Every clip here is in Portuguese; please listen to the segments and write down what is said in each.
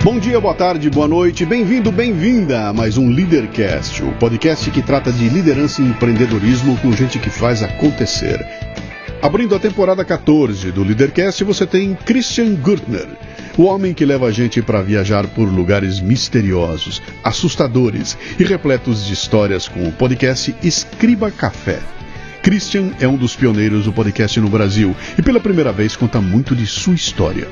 Bom dia, boa tarde, boa noite, bem-vindo, bem-vinda a mais um Leadercast, o podcast que trata de liderança e empreendedorismo com gente que faz acontecer. Abrindo a temporada 14 do Leadercast, você tem Christian Gürtner, o homem que leva a gente para viajar por lugares misteriosos, assustadores e repletos de histórias com o podcast Escriba Café. Christian é um dos pioneiros do podcast no Brasil e pela primeira vez conta muito de sua história.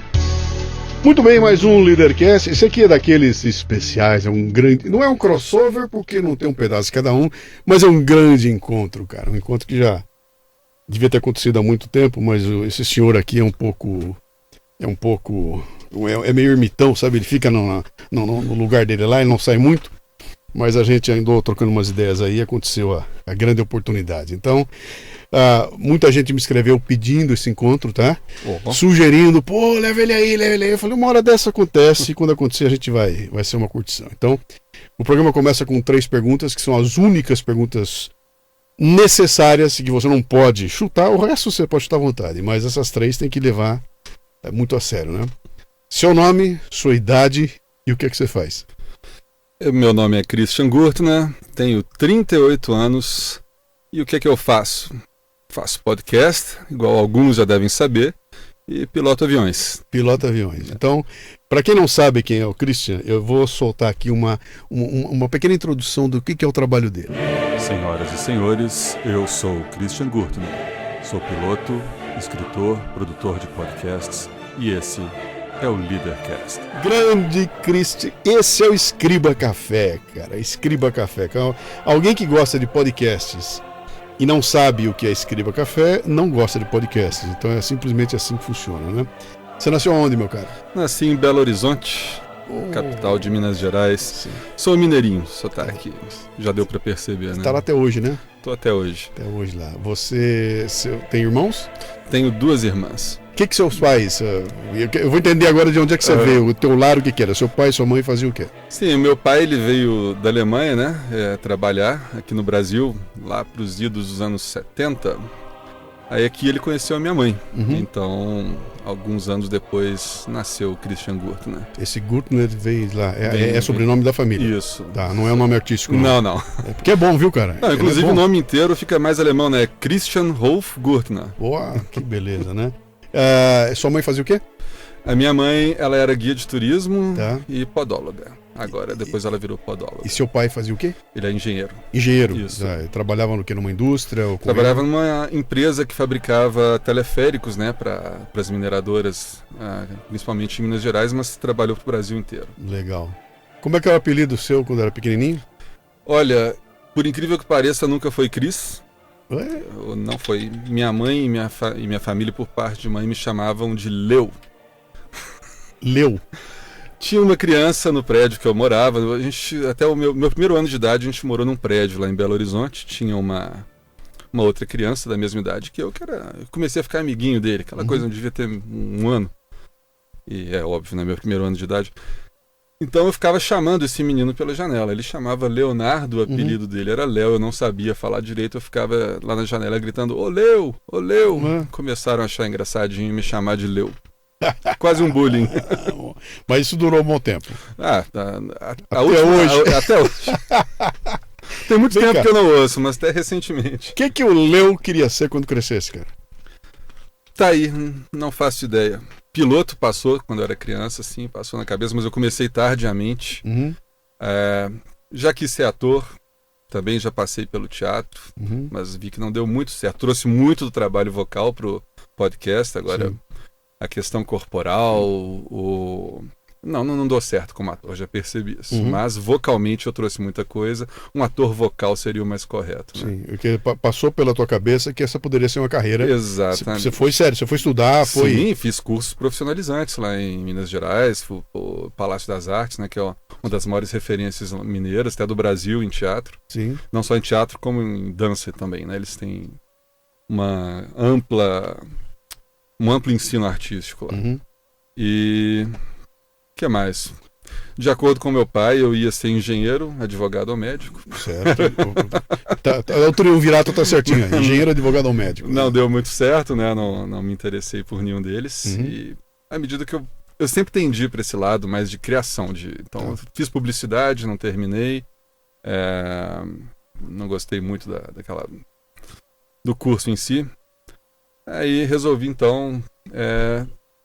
Muito bem, mais um Leadercast. Esse aqui é daqueles especiais, é um grande... Não é um crossover porque não tem um pedaço de cada um, mas é um grande encontro, cara. Um encontro que já devia ter acontecido há muito tempo, mas esse senhor aqui é meio ermitão, sabe? Ele fica no lugar dele lá, ele não sai muito. Mas a gente andou trocando umas ideias aí e aconteceu a grande oportunidade. Então, muita gente me escreveu pedindo esse encontro, tá? Uhum. Sugerindo, leva ele aí. Eu falei, uma hora dessa acontece e quando acontecer a gente vai ser uma curtição. Então, o programa começa com 3 perguntas, que são as únicas perguntas necessárias que você não pode chutar. O resto você pode chutar à vontade, mas essas 3 tem que levar muito a sério, né? Seu nome, sua idade e o que é que você faz? Meu nome é Christian Gürtner, tenho 38 anos e o que é que eu faço? Faço podcast, igual alguns já devem saber, e piloto aviões. Piloto aviões. Então, para quem não sabe quem é o Christian, eu vou soltar aqui uma pequena introdução do que é o trabalho dele. Senhoras e senhores, eu sou o Christian Gürtner. Sou piloto, escritor, produtor de podcasts e esse é o Leadercast. Grande Christian, esse é o Escriba Café, cara. Escriba Café. Alguém que gosta de podcasts e não sabe o que é Escriba Café, não gosta de podcasts. Então é simplesmente assim que funciona, né? Você nasceu onde, meu cara? Nasci em Belo Horizonte, capital de Minas Gerais. Sim. Sou mineirinho, sotaque. Já deu pra perceber, né? Tá lá até hoje, né? Tô até hoje. Até hoje lá. Você tem irmãos? Tenho 2 irmãs. O que seus pais... Eu vou entender agora de onde é que você veio. O teu lar, o que era? Seu pai e sua mãe faziam o quê? Sim, meu pai ele veio da Alemanha, né? Trabalhar aqui no Brasil, lá para os idos dos anos 70. Aí aqui ele conheceu a minha mãe. Uhum. Então, alguns anos depois, nasceu o Christian Gürtner. Esse Gürtner veio lá. É sobrenome da família. Isso. Tá, não é o nome artístico. Não. É porque é bom, viu, cara? Não, inclusive o nome inteiro fica mais alemão, né? Christian Rolf Gürtner. Boa, que beleza, né? Sua mãe fazia o quê? A minha mãe, ela era guia de turismo e podóloga. Agora, depois ela virou podóloga. E seu pai fazia o quê? Ele é engenheiro. Engenheiro? Isso. Trabalhava no quê? Numa indústria? Trabalhava numa empresa que fabricava teleféricos, né, para as mineradoras, principalmente em Minas Gerais, mas trabalhou para o Brasil inteiro. Legal. Como é que era o apelido seu quando era pequenininho? Olha, por incrível que pareça, nunca foi Cris. Não foi. Minha mãe e minha família, por parte de mãe, me chamavam de Leu. Leu? Tinha uma criança no prédio que eu morava. Até o meu primeiro ano de idade, a gente morou num prédio lá em Belo Horizonte. Tinha uma outra criança da mesma idade que eu, eu comecei a ficar amiguinho dele. Aquela coisa, não devia ter um ano. E é óbvio, né? Meu primeiro ano de idade. Então eu ficava chamando esse menino pela janela. Ele chamava Leonardo, o apelido dele era Léo. Eu não sabia falar direito, eu ficava lá na janela gritando, ô Leu, ô Leu. Começaram a achar engraçadinho me chamar de Leu. Quase um bullying. Mas isso durou um bom tempo. Até hoje. Até hoje. Tem muito tempo que eu não ouço, mas até recentemente. O que o Leu queria ser quando crescesse, cara? Tá aí, não faço ideia. Piloto passou quando eu era criança, sim, passou na cabeça, mas eu comecei tardiamente. Já quis ser ator, também já passei pelo teatro, mas vi que não deu muito certo. Trouxe muito do trabalho vocal pro podcast, agora sim. A questão corporal, não deu certo como ator, já percebi isso. Mas vocalmente eu trouxe muita coisa. Um ator vocal seria o mais correto. Né? Sim, porque passou pela tua cabeça que essa poderia ser uma carreira. Exatamente. Você foi sério, você foi estudar, foi... Sim, fiz cursos profissionalizantes lá em Minas Gerais, o Palácio das Artes, né, que é uma das maiores referências mineiras, até do Brasil em teatro. Sim. Não só em teatro, como em dança também, né? Eles têm um amplo ensino artístico lá. E o que mais? De acordo com meu pai, eu ia ser engenheiro, advogado ou médico. Certo. O triunvirato tá certinho. Engenheiro, advogado ou médico. Não deu muito certo, né? Não me interessei por nenhum deles. E à medida que eu eu sempre tendi para esse lado mais de criação. Então, eu fiz publicidade, não terminei. Não gostei muito do curso em si. Aí resolvi, então,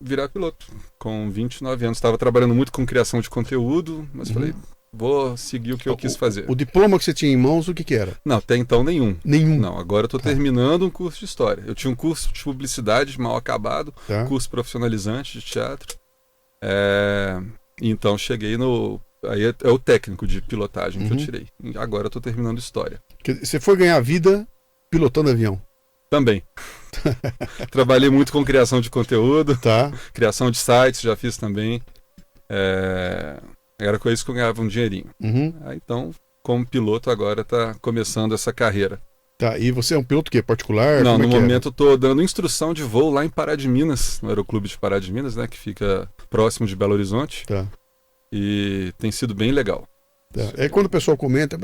virar piloto. Com 29 anos. Estava trabalhando muito com criação de conteúdo, mas falei, vou seguir o que eu quis fazer. O diploma que você tinha em mãos, o que era? Não, até então nenhum. Nenhum? Não, agora eu estou terminando um curso de história. Eu tinha um curso de publicidade mal acabado, curso profissionalizante de teatro. Então cheguei no... Aí é o técnico de pilotagem que eu tirei. Agora eu estou terminando história. Você foi ganhar vida pilotando avião? Também. Trabalhei muito com criação de conteúdo, criação de sites, já fiz também. Era com isso que eu ganhava um dinheirinho. Então, como piloto, agora está começando essa carreira. E você é um piloto que é particular? Não, no momento eu estou dando instrução de voo lá em Pará de Minas, no Aeroclube de Pará de Minas, né, que fica próximo de Belo Horizonte. E tem sido bem legal. Quando o pessoal comenta,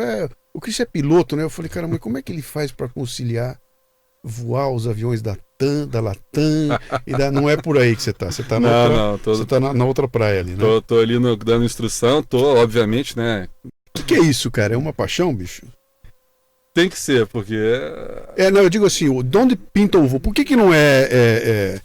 o Cristian é piloto, né? Eu falei, cara, mas como é que ele faz para conciliar voar os aviões da TAM, da Latam, não é por aí que você tá. Você tá na outra praia ali, né? Tô ali dando instrução, obviamente, né? O que é isso, cara? É uma paixão, bicho? Tem que ser, porque... não, eu digo assim, de onde pinta o voo? Por que não é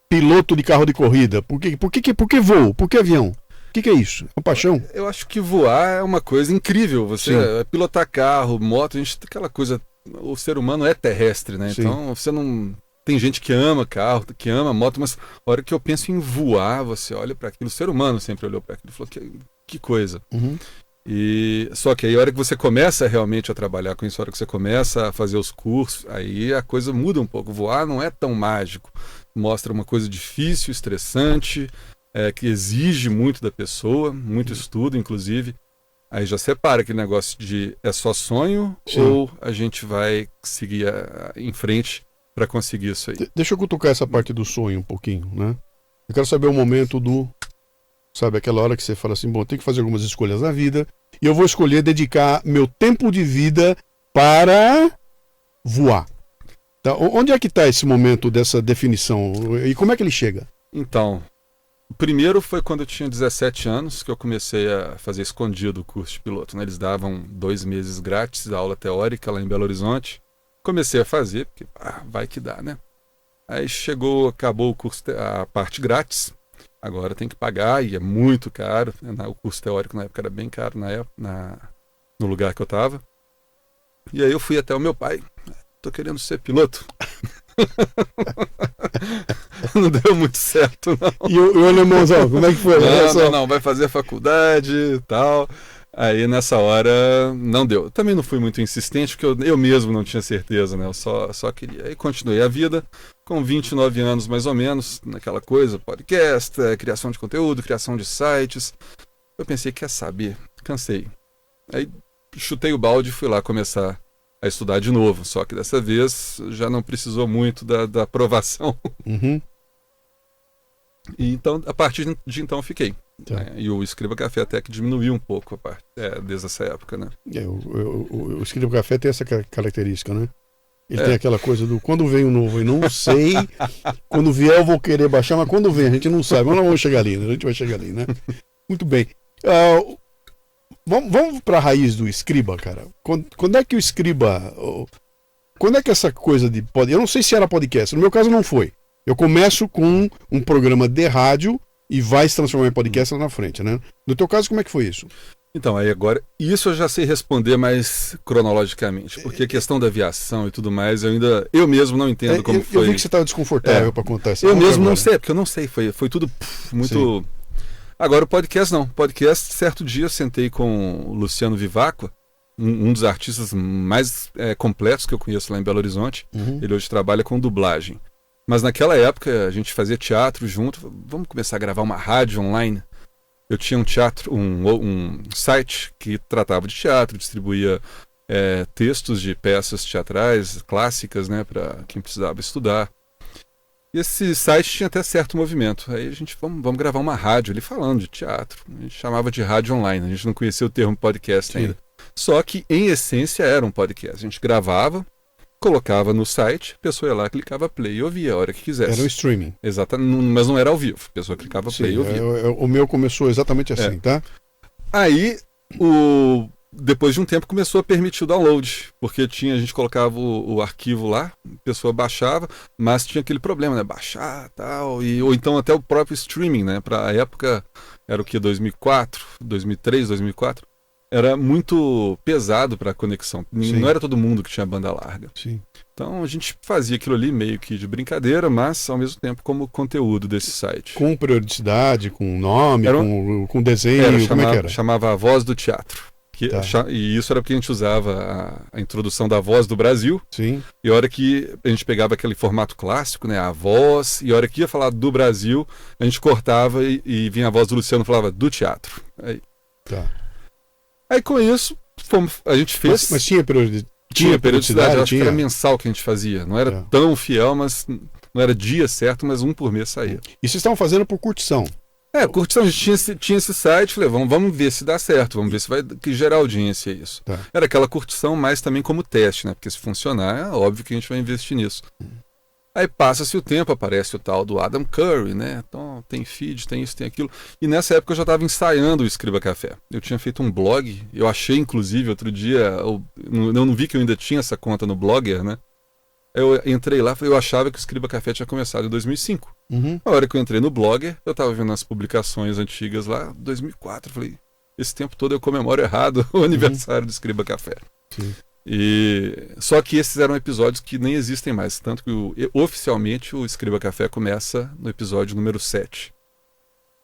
piloto de carro de corrida? Por que voo? Por que avião? O que é isso? É uma paixão? Eu acho que voar é uma coisa incrível. Você pilotar carro, moto, aquela coisa... O ser humano é terrestre, né? Sim. Então você não... Tem gente que ama carro, que ama moto, mas a hora que eu penso em voar, você olha para aquilo. O ser humano sempre olhou para aquilo e falou, que coisa. Só que aí a hora que você começa realmente a trabalhar com isso, a hora que você começa a fazer os cursos, aí a coisa muda um pouco. Voar não é tão mágico. Mostra uma coisa difícil, estressante, que exige muito da pessoa, muito estudo, inclusive. Aí já separa aquele negócio de é só sonho ou a gente vai seguir em frente para conseguir isso aí. Deixa eu cutucar essa parte do sonho um pouquinho, né? Eu quero saber o momento sabe, aquela hora que você fala assim, bom, tem que fazer algumas escolhas na vida e eu vou escolher dedicar meu tempo de vida para voar. Onde é que está esse momento dessa definição e como é que ele chega? Então, o primeiro foi quando eu tinha 17 anos que eu comecei a fazer escondido o curso de piloto, né? Eles davam 2 meses grátis da aula teórica lá em Belo Horizonte. Comecei a fazer, porque vai que dá, né? Aí acabou o curso, a parte grátis. Agora tem que pagar e é muito caro. O curso teórico na época era bem caro no lugar que eu estava. E aí eu fui até o meu pai. Tô querendo ser piloto. Não deu muito certo, não. E o alemãozão, como é que foi? Não, vai fazer faculdade e tal. Aí nessa hora não deu. Também não fui muito insistente, porque eu mesmo não tinha certeza, né? Eu só queria. Aí continuei a vida com 29 anos mais ou menos, naquela coisa, podcast, criação de conteúdo, criação de sites. Eu pensei, quer saber? Cansei. Aí chutei o balde e fui lá começar a estudar de novo, só que dessa vez já não precisou muito da aprovação. E então, a partir de então, fiquei. Né? E o Escriba Café até que diminuiu um pouco desde essa época, né? O Escriba Café tem essa característica, né? Ele tem aquela coisa do quando vem o novo, eu não sei, quando vier eu vou querer baixar, mas quando vem a gente não sabe, mas nós vamos chegar ali, né? A gente vai chegar ali, né? Muito bem. Vamos para a raiz do Escriba, cara. Quando é que o Escriba... Quando é que essa coisa de... Eu não sei se era podcast, no meu caso não foi. Eu começo com um programa de rádio e vai se transformar em podcast lá na frente, né? No teu caso, como é que foi isso? Então, aí agora, isso eu já sei responder mais cronologicamente, porque a questão da aviação e tudo mais, eu mesmo não entendo como foi. Eu vi que você estava desconfortável para contar isso. Eu mesmo não sei, porque eu não sei, foi tudo muito... Sim. Agora o podcast não. Podcast, certo dia eu sentei com o Luciano Vivacqua, um dos artistas mais completos que eu conheço lá em Belo Horizonte. Ele hoje trabalha com dublagem. Mas naquela época a gente fazia teatro junto. Vamos começar a gravar uma rádio online. Eu tinha um teatro, um site que tratava de teatro, distribuía textos de peças teatrais clássicas, né, para quem precisava estudar. E esse site tinha até certo movimento. Aí a gente, vamos gravar uma rádio ali falando de teatro. A gente chamava de rádio online, a gente não conhecia o termo podcast ainda. Só que, em essência, era um podcast. A gente gravava colocava no site, a pessoa ia lá, clicava play e ouvia a hora que quisesse. Era o streaming. Exatamente, mas não era ao vivo. A pessoa clicava play e ouvia. O meu começou exatamente assim, tá? Aí, depois de um tempo, começou a permitir o download, porque a gente colocava o arquivo lá, a pessoa baixava, mas tinha aquele problema, né? Baixar e tal, ou então até o próprio streaming, né? Para a época, era o que? 2004, 2003, 2004? Era muito pesado para a conexão. Sim. Não era todo mundo que tinha banda larga. Sim. Então a gente fazia aquilo ali meio que de brincadeira, mas ao mesmo tempo como conteúdo desse site. Com periodicidade, com nome, com desenho, como é que era? Chamava A Voz do Teatro. Tá. E isso era porque a gente usava a introdução da Voz do Brasil. Sim. E a hora que a gente pegava aquele formato clássico, né, a voz, e a hora que ia falar do Brasil, a gente cortava e vinha a voz do Luciano e falava do teatro. Aí com isso, a gente fez... Mas tinha periodicidade? Tinha periodicidade, acho que era mensal que a gente fazia. Não era tão fiel, mas não era dia certo, mas um por mês saía. E vocês estavam fazendo por curtição? Curtição, a gente tinha esse site, falei, vamos ver se dá certo, vamos ver se vai gerar audiência isso. Tá. Era aquela curtição, mas também como teste, né? Porque se funcionar, é óbvio que a gente vai investir nisso. Aí passa-se o tempo, aparece o tal do Adam Curry, né? Então tem feed, tem isso, tem aquilo. E nessa época eu já estava ensaiando o Escriba Café. Eu tinha feito um blog, eu achei inclusive outro dia, eu não vi que eu ainda tinha essa conta no Blogger, né? Eu entrei lá, eu achava que o Escriba Café tinha começado em 2005. A hora que eu entrei no Blogger, eu estava vendo as publicações antigas lá, 2004, falei, esse tempo todo eu comemoro errado o aniversário do Escriba Café. Sim. Só que esses eram episódios que nem existem mais, tanto que oficialmente o Escriba Café começa no episódio número 7.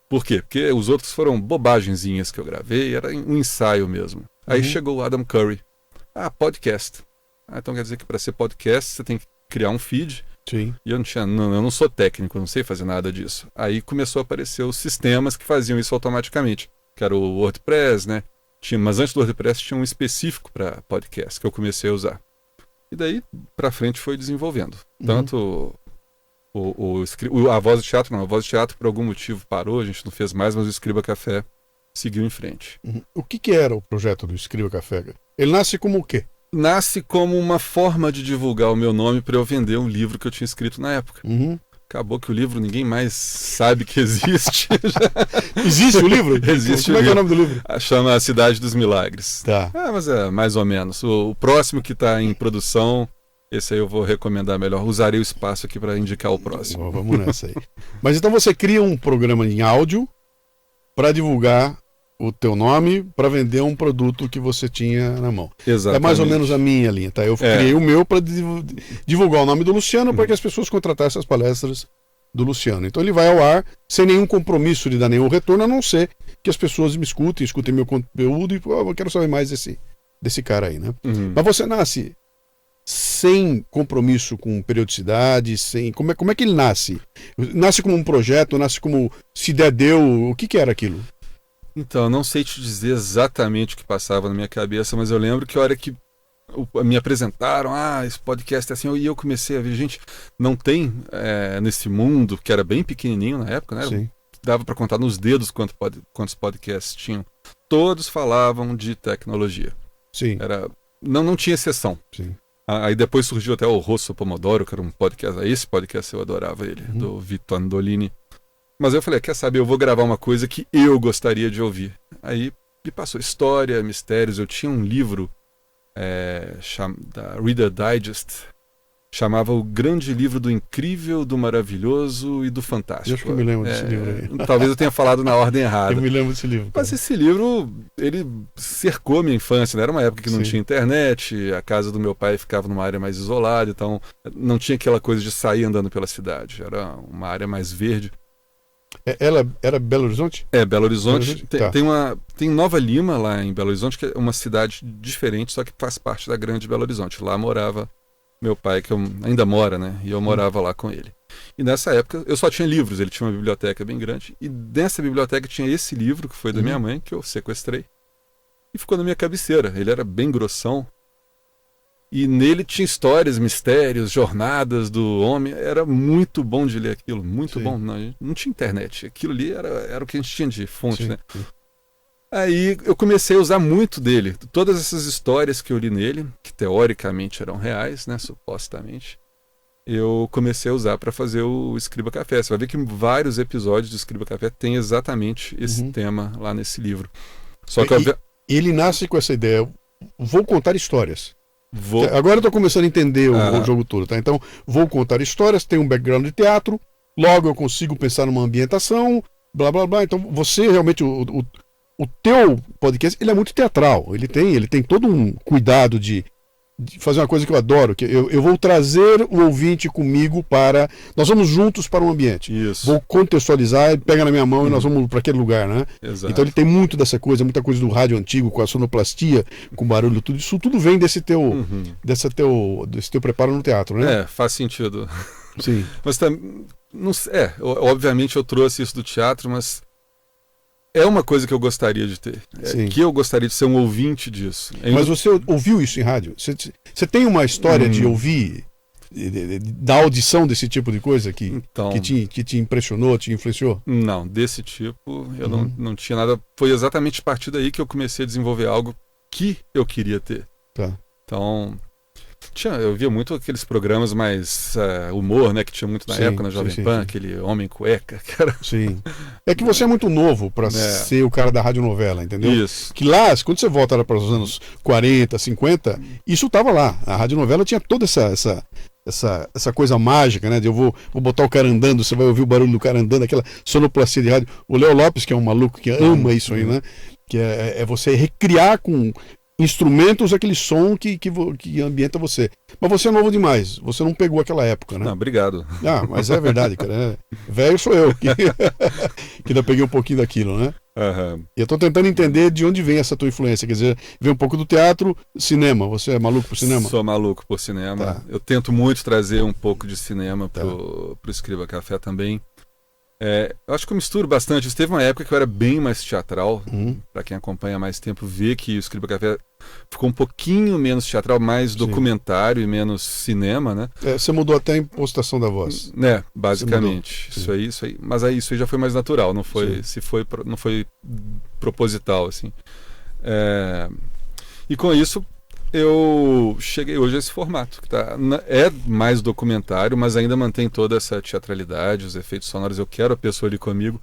Por quê? Porque os outros foram bobagenzinhas que eu gravei, era um ensaio mesmo. Aí chegou o Adam Curry. Podcast. Então quer dizer que para ser podcast você tem que criar um feed. Sim. E eu não sou técnico, eu não sei fazer nada disso. Aí começou a aparecer os sistemas que faziam isso automaticamente, que era o WordPress, né? Mas antes do WordPress tinha um específico para podcast que eu comecei a usar. E daí para frente foi desenvolvendo. Tanto a Voz do Teatro, não. A Voz do Teatro por algum motivo parou, a gente não fez mais, mas o Escriba Café seguiu em frente. O que era o projeto do Escriba Café? Ele nasce como o quê? Nasce como uma forma de divulgar o meu nome para eu vender um livro que eu tinha escrito na época. Acabou que o livro ninguém mais sabe que existe. Existe o livro? Existe. Como é que é o nome do livro? Chama A Cidade dos Milagres. Tá. Mas é mais ou menos. O próximo que está em produção, esse aí eu vou recomendar melhor. Usarei o espaço aqui para indicar o próximo. Vamos nessa aí. Mas então você cria um programa em áudio para divulgar o teu nome, para vender um produto que você tinha na mão. Exatamente. É mais ou menos a minha linha, tá? Eu criei o meu para divulgar o nome do Luciano para que as pessoas contratassem as palestras do Luciano. Então ele vai ao ar sem nenhum compromisso de dar nenhum retorno, a não ser que as pessoas me escutem meu conteúdo e eu quero saber mais desse cara aí, né? Mas você nasce sem compromisso com periodicidade, como é que ele nasce? Nasce como um projeto, nasce como se der deu, o que era aquilo? Então, eu não sei te dizer exatamente o que passava na minha cabeça, mas eu lembro que a hora que me apresentaram, esse podcast é assim, e eu comecei a ver, gente, não tem nesse mundo, que era bem pequenininho na época, né? Sim. Dava para contar nos dedos quantos podcasts tinham. Todos falavam de tecnologia. Sim. Não tinha exceção. Sim. Aí depois surgiu até o Rosso Pomodoro, que era um podcast, esse podcast eu adorava ele, do Vito Andolini. Mas eu falei, quer saber, eu vou gravar uma coisa que eu gostaria de ouvir. Aí me passou história, mistérios. Eu tinha um livro da Reader Digest, chamava O Grande Livro do Incrível, do Maravilhoso e do Fantástico. Eu acho que eu me lembro desse livro aí. Talvez eu tenha falado na ordem errada. Eu me lembro desse livro. Mas esse livro, ele cercou minha infância, né? Era uma época que não tinha internet, a casa do meu pai ficava numa área mais isolada, então não tinha aquela coisa de sair andando pela cidade. Era uma área mais verde. Ela era Belo Horizonte? Belo Horizonte. Tá. Tem Nova Lima, lá em Belo Horizonte, que é uma cidade diferente, só que faz parte da grande Belo Horizonte. Lá morava meu pai, que ainda mora, né? E eu morava lá com ele. E nessa época eu só tinha livros, ele tinha uma biblioteca bem grande. E nessa biblioteca tinha esse livro, que foi da minha mãe, que eu sequestrei. E ficou na minha cabeceira. Ele era bem grossão. E nele tinha histórias, mistérios, jornadas do homem. Era muito bom de ler aquilo, muito bom. Não tinha internet. Aquilo ali era o que a gente tinha de fonte, né? Aí eu comecei a usar muito dele. Todas essas histórias que eu li nele, que teoricamente eram reais, né, supostamente, eu comecei a usar para fazer o Escriba Café. Você vai ver que vários episódios do Escriba Café tem exatamente esse tema lá nesse livro. Só que ele nasce com essa ideia, vou contar histórias. Agora eu estou começando a entender o jogo todo, tá? Então, vou contar histórias, tenho um background de teatro, logo eu consigo pensar numa ambientação, blá blá blá. Então, você realmente, o teu podcast, ele é muito teatral. Ele tem todo um cuidado de fazer uma coisa que eu adoro, que eu vou trazer o ouvinte comigo para... Nós vamos juntos para um ambiente. Isso. Vou contextualizar, ele pega na minha mão e nós vamos para aquele lugar, né? Exato. Então ele tem muito dessa coisa, muita coisa do rádio antigo, com a sonoplastia, com barulho, tudo isso tudo vem desse teu preparo no teatro, né? Faz sentido. Sim. Mas obviamente eu trouxe isso do teatro, mas é uma coisa que eu gostaria de ter. Que eu gostaria de ser um ouvinte disso. Mas você ouviu isso em rádio? Você tem uma história de ouvir, da audição desse tipo de coisa que te impressionou, te influenciou? Não, desse tipo eu não tinha nada. Foi exatamente a partir daí que eu comecei a desenvolver algo que eu queria ter. Tá. Então, eu via muito aqueles programas mais humor, né, que tinha muito na época na Jovem Pan, aquele Homem Cueca, que era... Sim. É que você é muito novo para ser o cara da radionovela, entendeu? Isso. Que lá, quando você volta para os anos 40, 50, isso estava lá. A radionovela tinha toda essa coisa mágica, né? De eu vou botar o cara andando, você vai ouvir o barulho do cara andando, aquela sonoplastia de rádio. O Léo Lopes, que é um maluco que ama isso aí, né? Que é você recriar com instrumentos aquele som que ambienta você. Mas você é novo demais, você não pegou aquela época, né? Não, obrigado. Mas é verdade, cara. Velho sou eu, que ainda peguei um pouquinho daquilo, né? E eu tô tentando entender de onde vem essa tua influência, quer dizer, vem um pouco do teatro, cinema, você é maluco por cinema? Sou maluco por cinema. Tá. Eu tento muito trazer um pouco de cinema pro Escriba Café também. Eu acho que eu misturo bastante. Teve uma época que eu era bem mais teatral. Para quem acompanha há mais tempo, vê que o Escriba Café ficou um pouquinho menos teatral, mais documentário e menos cinema, né? Você mudou até a impostação da voz. Basicamente. Isso aí. Mas isso aí já foi mais natural, não foi proposital, assim. E com isso eu cheguei hoje a esse formato, que é mais documentário, mas ainda mantém toda essa teatralidade, os efeitos sonoros. Eu quero a pessoa ali comigo.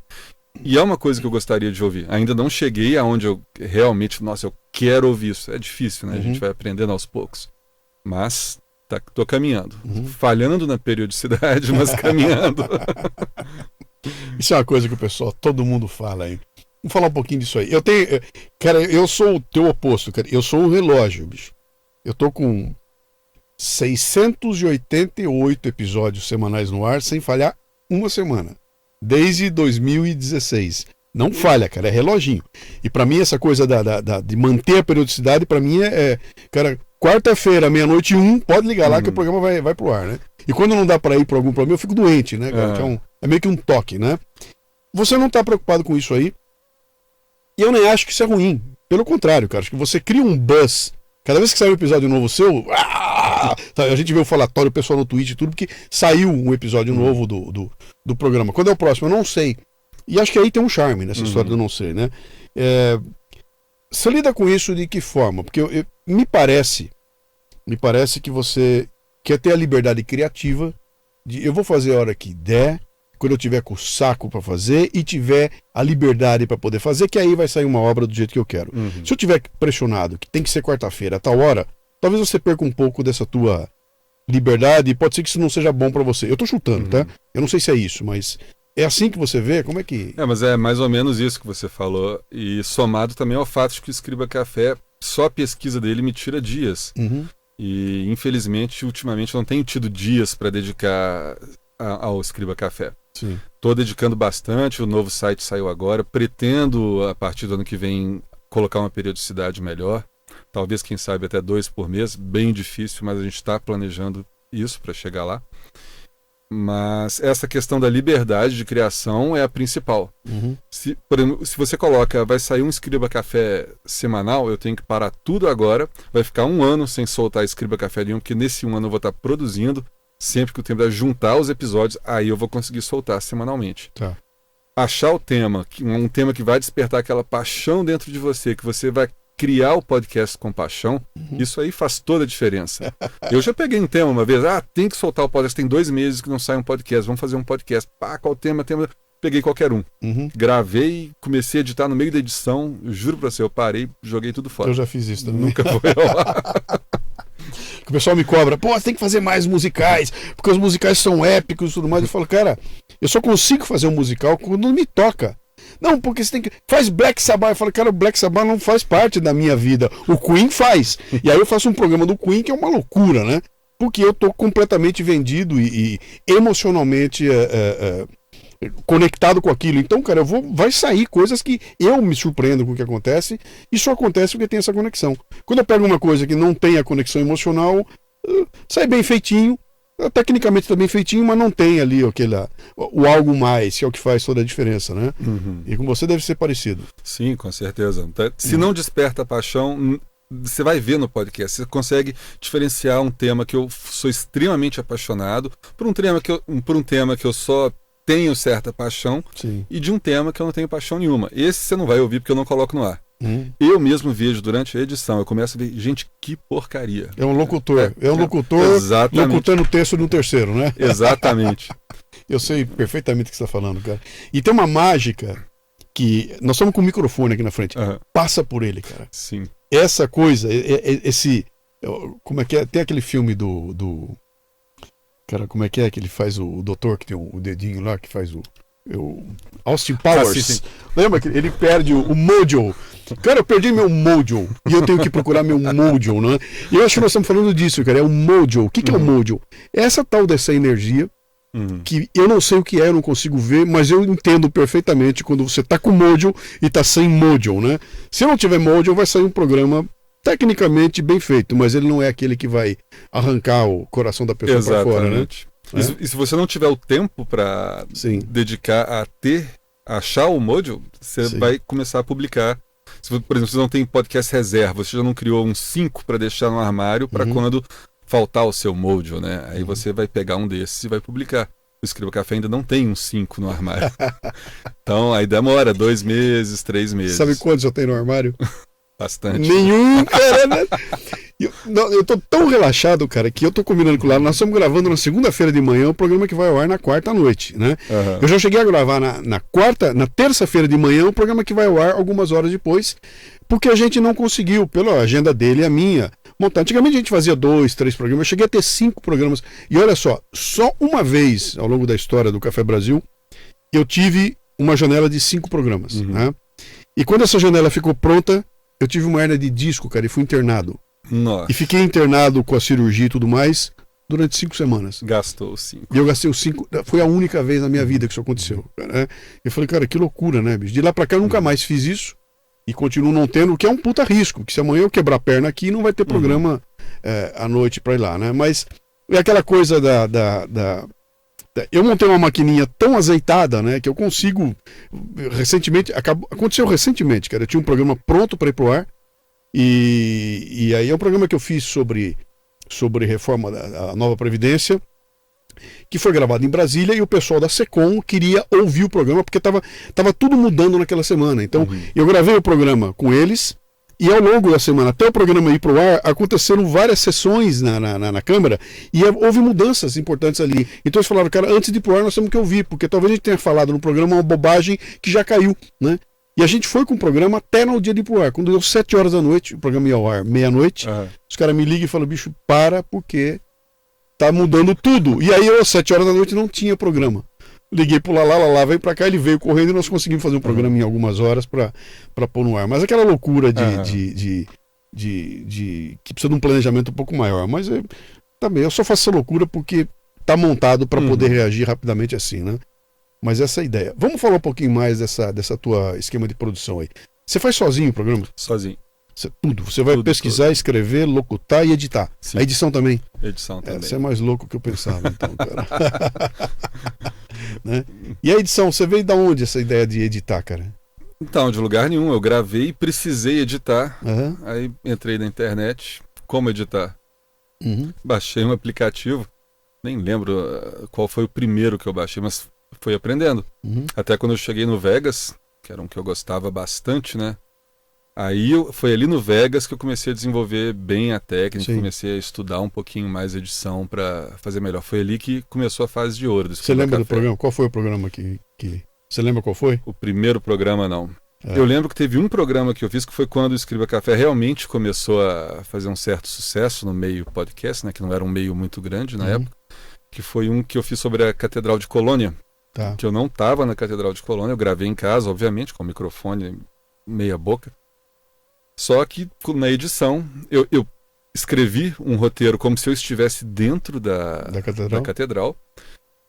E é uma coisa que eu gostaria de ouvir. Ainda não cheguei aonde eu realmente, eu quero ouvir isso. É difícil, né? A gente vai aprendendo aos poucos. Mas tô caminhando. Falhando na periodicidade, mas caminhando. Isso é uma coisa que o pessoal, todo mundo fala aí. Vamos falar um pouquinho disso aí. Cara, eu sou o teu oposto, cara. Eu sou um relógio, bicho. Eu tô com 688 episódios semanais no ar, sem falhar uma semana. Desde 2016. Não falha, cara, é reloginho. E pra mim essa coisa de manter a periodicidade, pra mim cara, quarta-feira, 00:01, pode ligar lá que o programa vai pro ar, né? E quando não dá pra ir por algum problema, eu fico doente, né, cara? Então, é meio que um toque, né? Você não tá preocupado com isso aí. E eu nem acho que isso é ruim. Pelo contrário, cara, acho que você cria um buzz. Cada vez que sai um episódio novo seu, a gente vê o falatório, o pessoal no Twitch e tudo, porque saiu um episódio novo do programa. Quando é o próximo? Eu não sei. E acho que aí tem um charme nessa história do não sei, né? Você lida com isso de que forma? Porque me parece que você quer ter a liberdade criativa de eu vou fazer a hora que der, quando eu tiver com o saco para fazer e tiver a liberdade para poder fazer, que aí vai sair uma obra do jeito que eu quero. Se eu tiver pressionado, que tem que ser quarta-feira, a tal hora, talvez você perca um pouco dessa tua liberdade e pode ser que isso não seja bom para você. Eu tô chutando, tá? Eu não sei se é isso, mas é assim que você vê? Como é que... mas é mais ou menos isso que você falou. E somado também ao fato de que o Escriba Café, só a pesquisa dele me tira dias. E infelizmente, ultimamente, eu não tenho tido dias para dedicar ao Escriba Café. Sim. Tô dedicando bastante, o novo site saiu agora, pretendo a partir do ano que vem colocar uma periodicidade melhor, talvez quem sabe até 2 por mês, bem difícil, mas a gente está planejando isso para chegar lá. Mas essa questão da liberdade de criação é a principal. Se você coloca, vai sair um Escriba Café semanal, eu tenho que parar tudo agora, vai ficar 1 ano sem soltar Escriba Café nenhum, porque nesse 1 ano eu vou estar produzindo. Sempre que o tempo é juntar os episódios, aí eu vou conseguir soltar semanalmente. Tá. achar o tema, um tema que vai despertar aquela paixão dentro de você, que você vai criar o podcast com paixão, isso aí faz toda a diferença. Eu já peguei um tema uma vez, tem que soltar o podcast, tem 2 meses que não sai um podcast, vamos fazer um podcast. Qual tema? Peguei qualquer um. Gravei, comecei a editar no meio da edição, juro pra você, eu parei, joguei tudo fora. Eu já fiz isso também. Nunca foi ao ar. O pessoal me cobra, você tem que fazer mais musicais, porque os musicais são épicos e tudo mais. Eu falo, cara, eu só consigo fazer um musical quando me toca. Não, porque você tem que... Faz Black Sabbath. Eu falo, cara, o Black Sabbath não faz parte da minha vida. O Queen faz. E aí eu faço um programa do Queen que é uma loucura, né? Porque eu tô completamente vendido e emocionalmente conectado com aquilo. Então, cara, vai sair coisas que eu me surpreendo com o que acontece, e só acontece porque tem essa conexão. Quando eu pego uma coisa que não tem a conexão emocional, sai bem feitinho, tecnicamente tá bem feitinho, mas não tem ali o algo mais, que é o que faz toda a diferença, né? E com você deve ser parecido. Sim, com certeza. Se não desperta a paixão, você vai ver no podcast, você consegue diferenciar um tema que eu sou extremamente apaixonado por um tema que eu só tenho certa paixão, sim, e de um tema que eu não tenho paixão nenhuma. Esse você não vai ouvir porque eu não coloco no ar. Eu mesmo vejo durante a edição, eu começo a ver, gente, que porcaria. É um locutor, exatamente, locutando o texto de um terceiro, né? Exatamente. Eu sei perfeitamente o que você está falando, cara. E tem uma mágica que nós estamos com o microfone aqui na frente. Passa por ele, cara. Sim. Essa coisa, como é que é? Tem aquele filme do cara, como é que ele faz o doutor que tem o dedinho lá, que faz o Austin Powers. Sim. Lembra que ele perde o mojo? Cara, eu perdi meu mojo e eu tenho que procurar meu mojo, né? E eu acho que nós estamos falando disso, cara. É o mojo. O que é o mojo? É essa tal dessa energia que eu não sei o que é, eu não consigo ver, mas eu entendo perfeitamente quando você tá com mojo e tá sem mojo, né? Se eu não tiver mojo, vai sair um programa tecnicamente bem feito, mas ele não é aquele que vai arrancar o coração da pessoa para fora, né? E se você não tiver o tempo para dedicar a achar o mojo, você vai começar a publicar. Por exemplo, você não tem podcast reserva, você já não criou uns 5 para deixar no armário para quando faltar o seu mojo, né? Aí você vai pegar um desses e vai publicar. O Escriba Café ainda não tem uns 5 no armário. Então aí demora 2 meses, 3 meses. Sabe quantos eu tenho no armário? Bastante. Nenhum, cara, né? Eu tô tão relaxado, cara, que eu tô combinando com o Lalo. Nós estamos gravando na segunda-feira de manhã o programa que vai ao ar na quarta-noite, né? Eu já cheguei a gravar na terça-feira de manhã o programa que vai ao ar algumas horas depois, porque a gente não conseguiu, pela agenda dele e a minha, montar. Antigamente a gente fazia 2, 3 programas, eu cheguei a ter 5 programas. E olha só uma vez ao longo da história do Café Brasil, eu tive uma janela de 5 programas, né? E quando essa janela ficou pronta, eu tive uma hernia de disco, cara, e fui internado. Nossa. E fiquei internado com a cirurgia e tudo mais durante 5 semanas. Gastou 5. E eu gastei os 5. Foi a única vez na minha vida que isso aconteceu. Cara. Eu falei, cara, que loucura, né, bicho? De lá pra cá eu nunca mais fiz isso. E continuo não tendo, o que é um puta risco. Que se amanhã eu quebrar a perna aqui, não vai ter programa à noite pra ir lá, né? Mas é aquela coisa eu montei uma maquininha tão azeitada, né, que eu consigo. Aconteceu recentemente, cara. Eu tinha um programa pronto para ir pro ar. E aí é um programa que eu fiz sobre reforma da nova Previdência, que foi gravado em Brasília, e o pessoal da Secom queria ouvir o programa, porque tava tudo mudando naquela semana. Então, eu gravei o programa com eles. E ao longo da semana, até o programa ir para o ar, aconteceram várias sessões na Câmara e houve mudanças importantes ali. Então eles falaram, cara, antes de ir para o ar nós temos que ouvir, porque talvez a gente tenha falado no programa uma bobagem que já caiu, né? E a gente foi com o programa até no dia de ir pro ar. Quando deu 7 horas da noite, o programa ia ao ar meia-noite, os caras me ligam e falam, bicho, porque tá mudando tudo. E aí, às 7 horas da noite não tinha programa. Liguei pro Lalá, veio pra cá, ele veio correndo e nós conseguimos fazer um programa em algumas horas pra pôr no ar. Mas aquela loucura que precisa de um planejamento um pouco maior. Mas também, eu só faço essa loucura porque tá montado pra poder reagir rapidamente assim, né? Mas essa é a ideia. Vamos falar um pouquinho mais dessa tua esquema de produção aí. Você faz sozinho o programa? Sozinho. Tudo. Você vai pesquisar, escrever, locutar e editar. Sim. A edição também? Edição também. Você é mais louco que eu pensava, então, cara. Né? E a edição, você veio da onde essa ideia de editar, cara? Então, de lugar nenhum. Eu gravei e precisei editar. Aí entrei na internet. Como editar? Baixei um aplicativo. Nem lembro qual foi o primeiro que eu baixei, mas fui aprendendo. Uhum. Até quando eu cheguei no Vegas, que era um que eu gostava bastante, né? Aí foi ali no Vegas que eu comecei a desenvolver bem a técnica, Sim. comecei a estudar um pouquinho mais a edição para fazer melhor. Foi ali que começou a fase de ouro do Você Escriba lembra do Café. programa? Qual foi o programa que... Você lembra qual foi? O primeiro programa, não. É. Eu lembro que teve um programa que eu fiz que foi quando o Escriba Café realmente começou a fazer um certo sucesso no meio podcast, né? Que não era um meio muito grande na época. Que foi um que eu fiz sobre a Catedral de Colônia. Tá. Que eu não estava na Catedral de Colônia, eu gravei em casa, obviamente, com o microfone meia boca. Só que na edição eu escrevi um roteiro como se eu estivesse dentro da catedral.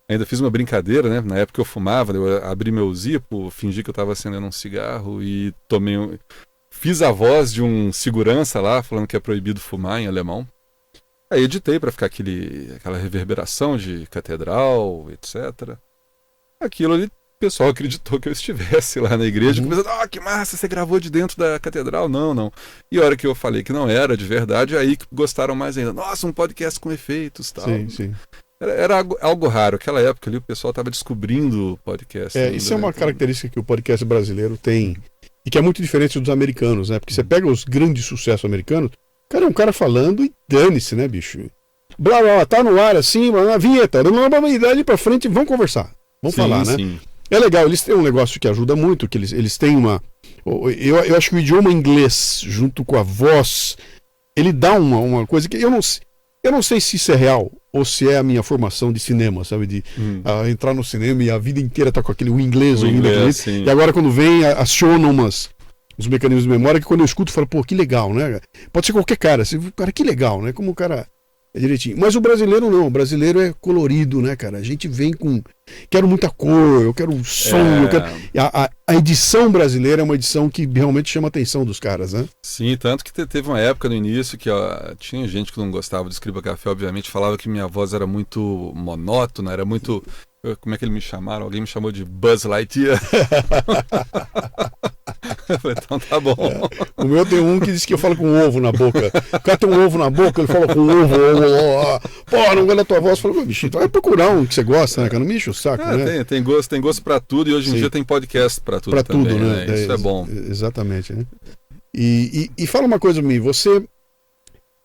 Ainda fiz uma brincadeira, né? Na época eu fumava, eu abri meu zipo, fingi que eu estava acendendo um cigarro e fiz a voz de um segurança lá, falando que é proibido fumar em alemão. Aí editei para ficar aquela reverberação de catedral, etc. Aquilo ali, o pessoal acreditou que eu estivesse lá na igreja, começando, que massa, você gravou de dentro da catedral? Não. E a hora que eu falei que não era de verdade, aí que gostaram mais ainda. Nossa, um podcast com efeitos e tal. Sim. Era algo raro. Aquela época ali o pessoal estava descobrindo o podcast. Ainda, isso é uma né? característica que o podcast brasileiro tem e que é muito diferente dos americanos, né? Porque você pega os grandes sucessos americanos, o cara é um cara falando e dane-se, né, bicho? Blá, blá, tá no ar assim, na vinheta, ali pra frente, vamos conversar. Vamos falar, né? Sim. É legal, eles têm um negócio que ajuda muito, que eles têm uma... Eu acho que o idioma inglês, junto com a voz, ele dá uma coisa que eu não sei se isso é real ou se é a minha formação de cinema, sabe? De entrar no cinema e a vida inteira tá com aquele inglês ouvindo aquilo. E agora quando vem, aciona os mecanismos de memória que quando eu escuto, eu falo, pô, que legal, né? Pode ser qualquer cara, cara, que legal, né? Como o cara é direitinho. Mas o brasileiro não, o brasileiro é colorido, né, cara? A gente vem com... Quero muita cor, eu quero som, eu quero... A edição brasileira é uma edição que realmente chama a atenção dos caras, né? Sim, tanto que teve uma época no início que tinha gente que não gostava do Escriba Café, obviamente, falava que minha voz era muito monótona, era muito... Como é que eles me chamaram? Alguém me chamou de Buzz Lightyear. Eu falei, então tá bom. O meu tem um que diz que eu falo com um ovo na boca. O cara tem um ovo na boca, ele fala com ovo. Pô, não gosta da tua voz. Eu falo, bicho, então vai procurar um que você gosta, né? Que não me enche o saco, né? Tem gosto pra tudo e hoje em dia tem podcast pra tudo também. Pra tudo, né? Isso é bom. Exatamente, né? E fala uma coisa pra mim, você...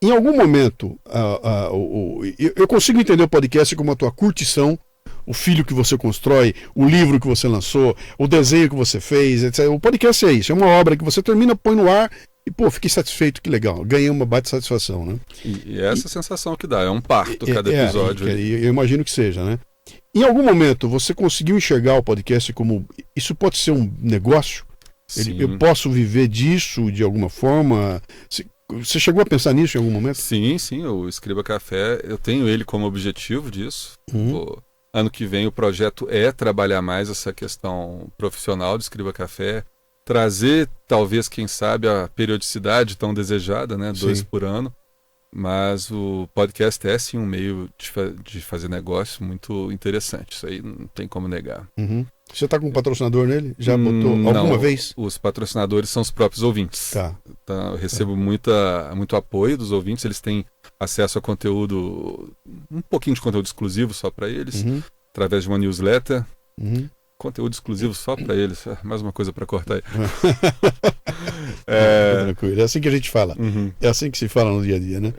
Em algum momento, eu consigo entender o podcast como a tua curtição, o filho que você constrói, o livro que você lançou, o desenho que você fez, etc. O podcast é isso, é uma obra que você termina, põe no ar e, pô, fiquei satisfeito, que legal, ganhei uma baita satisfação, né? E essa sensação que dá, é um parto cada episódio. Eu imagino que seja, né? Em algum momento, você conseguiu enxergar o podcast como, isso pode ser um negócio? Eu posso viver disso de alguma forma? Você chegou a pensar nisso em algum momento? Sim, o Escriba Café, eu tenho ele como objetivo disso. Ano que vem o projeto é trabalhar mais essa questão profissional do Escriba Café, trazer, talvez, quem sabe, a periodicidade tão desejada, né? 2 por ano. Mas o podcast é, sim, um meio de fazer negócio muito interessante. Isso aí não tem como negar. Você está com um patrocinador nele? Já botou alguma vez? Os patrocinadores são os próprios ouvintes. Então, eu recebo muito apoio dos ouvintes. Eles têm acesso a conteúdo, um pouquinho de conteúdo exclusivo só para eles, através de uma newsletter. Conteúdo exclusivo só para eles. Mais uma coisa para cortar aí. Tranquilo. É assim que a gente fala. É assim que se fala no dia a dia, né?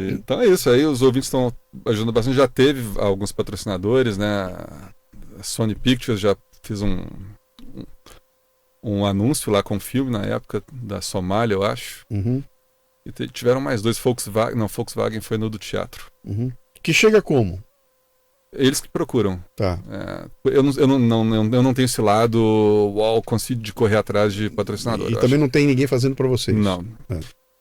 Então é isso aí. Os ouvintes estão ajudando bastante. Já teve alguns patrocinadores, né? A Sony Pictures já fez um anúncio lá com um filme na época da Somália, eu acho. E tiveram mais 2. Volkswagen foi no do teatro. Que chega como? Eles que procuram. Tá. Eu não tenho esse lado consigo de correr atrás de patrocinador. E também não tem ninguém fazendo para vocês. Não.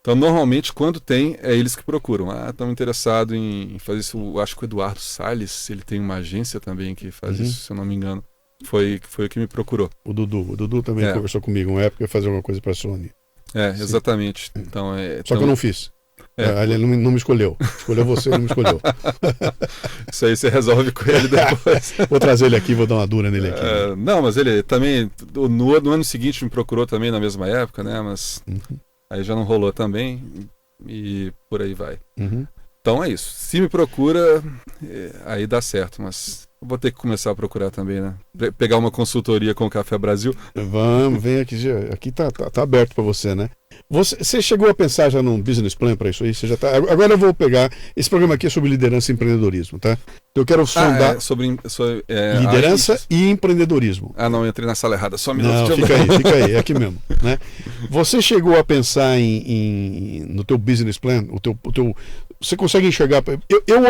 Então, normalmente, quando tem, é eles que procuram. Estão interessados em fazer isso. Eu acho que o Eduardo Salles, ele tem uma agência também que faz isso, se eu não me engano. Foi o que me procurou. O Dudu também conversou comigo uma época, fazer alguma coisa para a Sony. Exatamente. Então, Só que eu não fiz. Ele não me escolheu. Escolheu você, não me escolheu. Isso aí você resolve com ele depois. Vou trazer ele aqui, vou dar uma dura nele aqui. Não, mas ele também, no ano seguinte me procurou também na mesma época, né? Mas aí já não rolou também e por aí vai. Então é isso. Se me procura, aí dá certo, mas Vou ter que começar a procurar também, né? Pegar uma consultoria com o Café Brasil. Vamos, vem aqui. Aqui tá aberto para você, né? Você chegou a pensar já num business plan para isso aí? Você já tá... Agora eu vou pegar. Esse programa aqui é sobre liderança e empreendedorismo, tá? Então eu quero sondar sobre liderança e empreendedorismo. Não, eu entrei na sala errada. Só um minuto. Não, fica aí, é aqui mesmo, né? Você chegou a pensar no teu business plan, você consegue enxergar?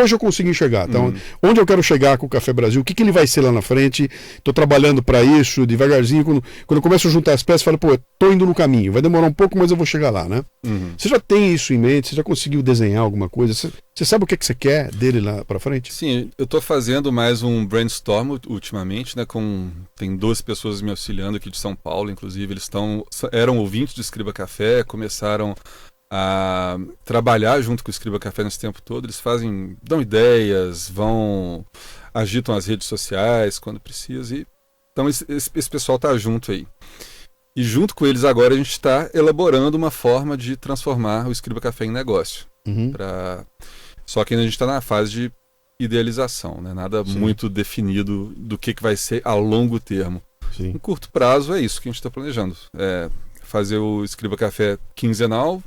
Hoje eu consigo enxergar. Então, onde eu quero chegar com o Café Brasil? O que ele vai ser lá na frente? Estou trabalhando para isso, devagarzinho. Quando eu começo a juntar as peças, eu falo, estou indo no caminho. Vai demorar um pouco, mas eu vou chegar lá, né? Você já tem isso em mente? Você já conseguiu desenhar alguma coisa? Você sabe o que você quer dele lá para frente? Sim, eu estou fazendo mais um brainstorm ultimamente, né? Tem 2 pessoas me auxiliando aqui de São Paulo, inclusive. Eles eram ouvintes do Escriba Café, começaram a trabalhar junto com o Escriba Café nesse tempo todo. Eles dão ideias, agitam as redes sociais quando precisa. Então esse pessoal está junto aí. E junto com eles agora a gente está elaborando uma forma de transformar o Escriba Café em negócio. Só que ainda a gente está na fase de idealização, né? Nada muito definido do que vai ser a longo termo. Em curto prazo é isso que a gente está planejando. Fazer o Escriba Café quinzenal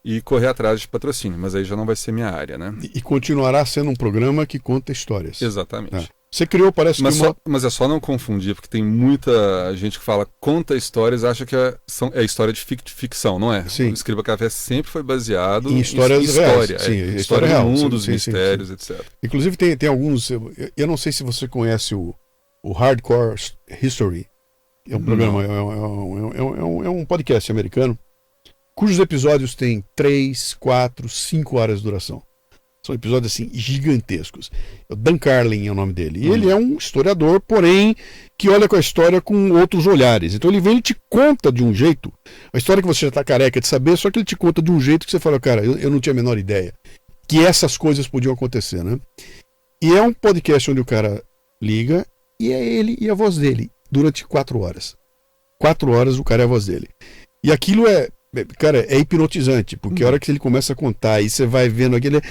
e correr atrás de patrocínio, mas aí já não vai ser minha área, né? E continuará sendo um programa que conta histórias. Exatamente. Você criou, parece que mas é só não confundir, porque tem muita gente que fala conta histórias, acha que é história de ficção, não é? Sim. O Escriba Café sempre foi baseado em histórias reais. História real, do mundo, dos mistérios, etc. Inclusive tem alguns, eu não sei se você conhece o Hardcore History, é um programa, é um podcast americano, cujos episódios têm 3, 4, 5 horas de duração. São episódios assim gigantescos. O Dan Carlin é o nome dele. E ele é um historiador, porém, que olha com a história com outros olhares. Então ele te conta de um jeito, a história que você já está careca de saber, só que ele te conta de um jeito que você fala, cara, eu não tinha a menor ideia que essas coisas podiam acontecer, né? E é um podcast onde o cara liga e é ele e a voz dele durante 4 horas. 4 horas o cara é a voz dele. E aquilo cara, é hipnotizante, porque a hora que ele começa a contar e você vai vendo aquele...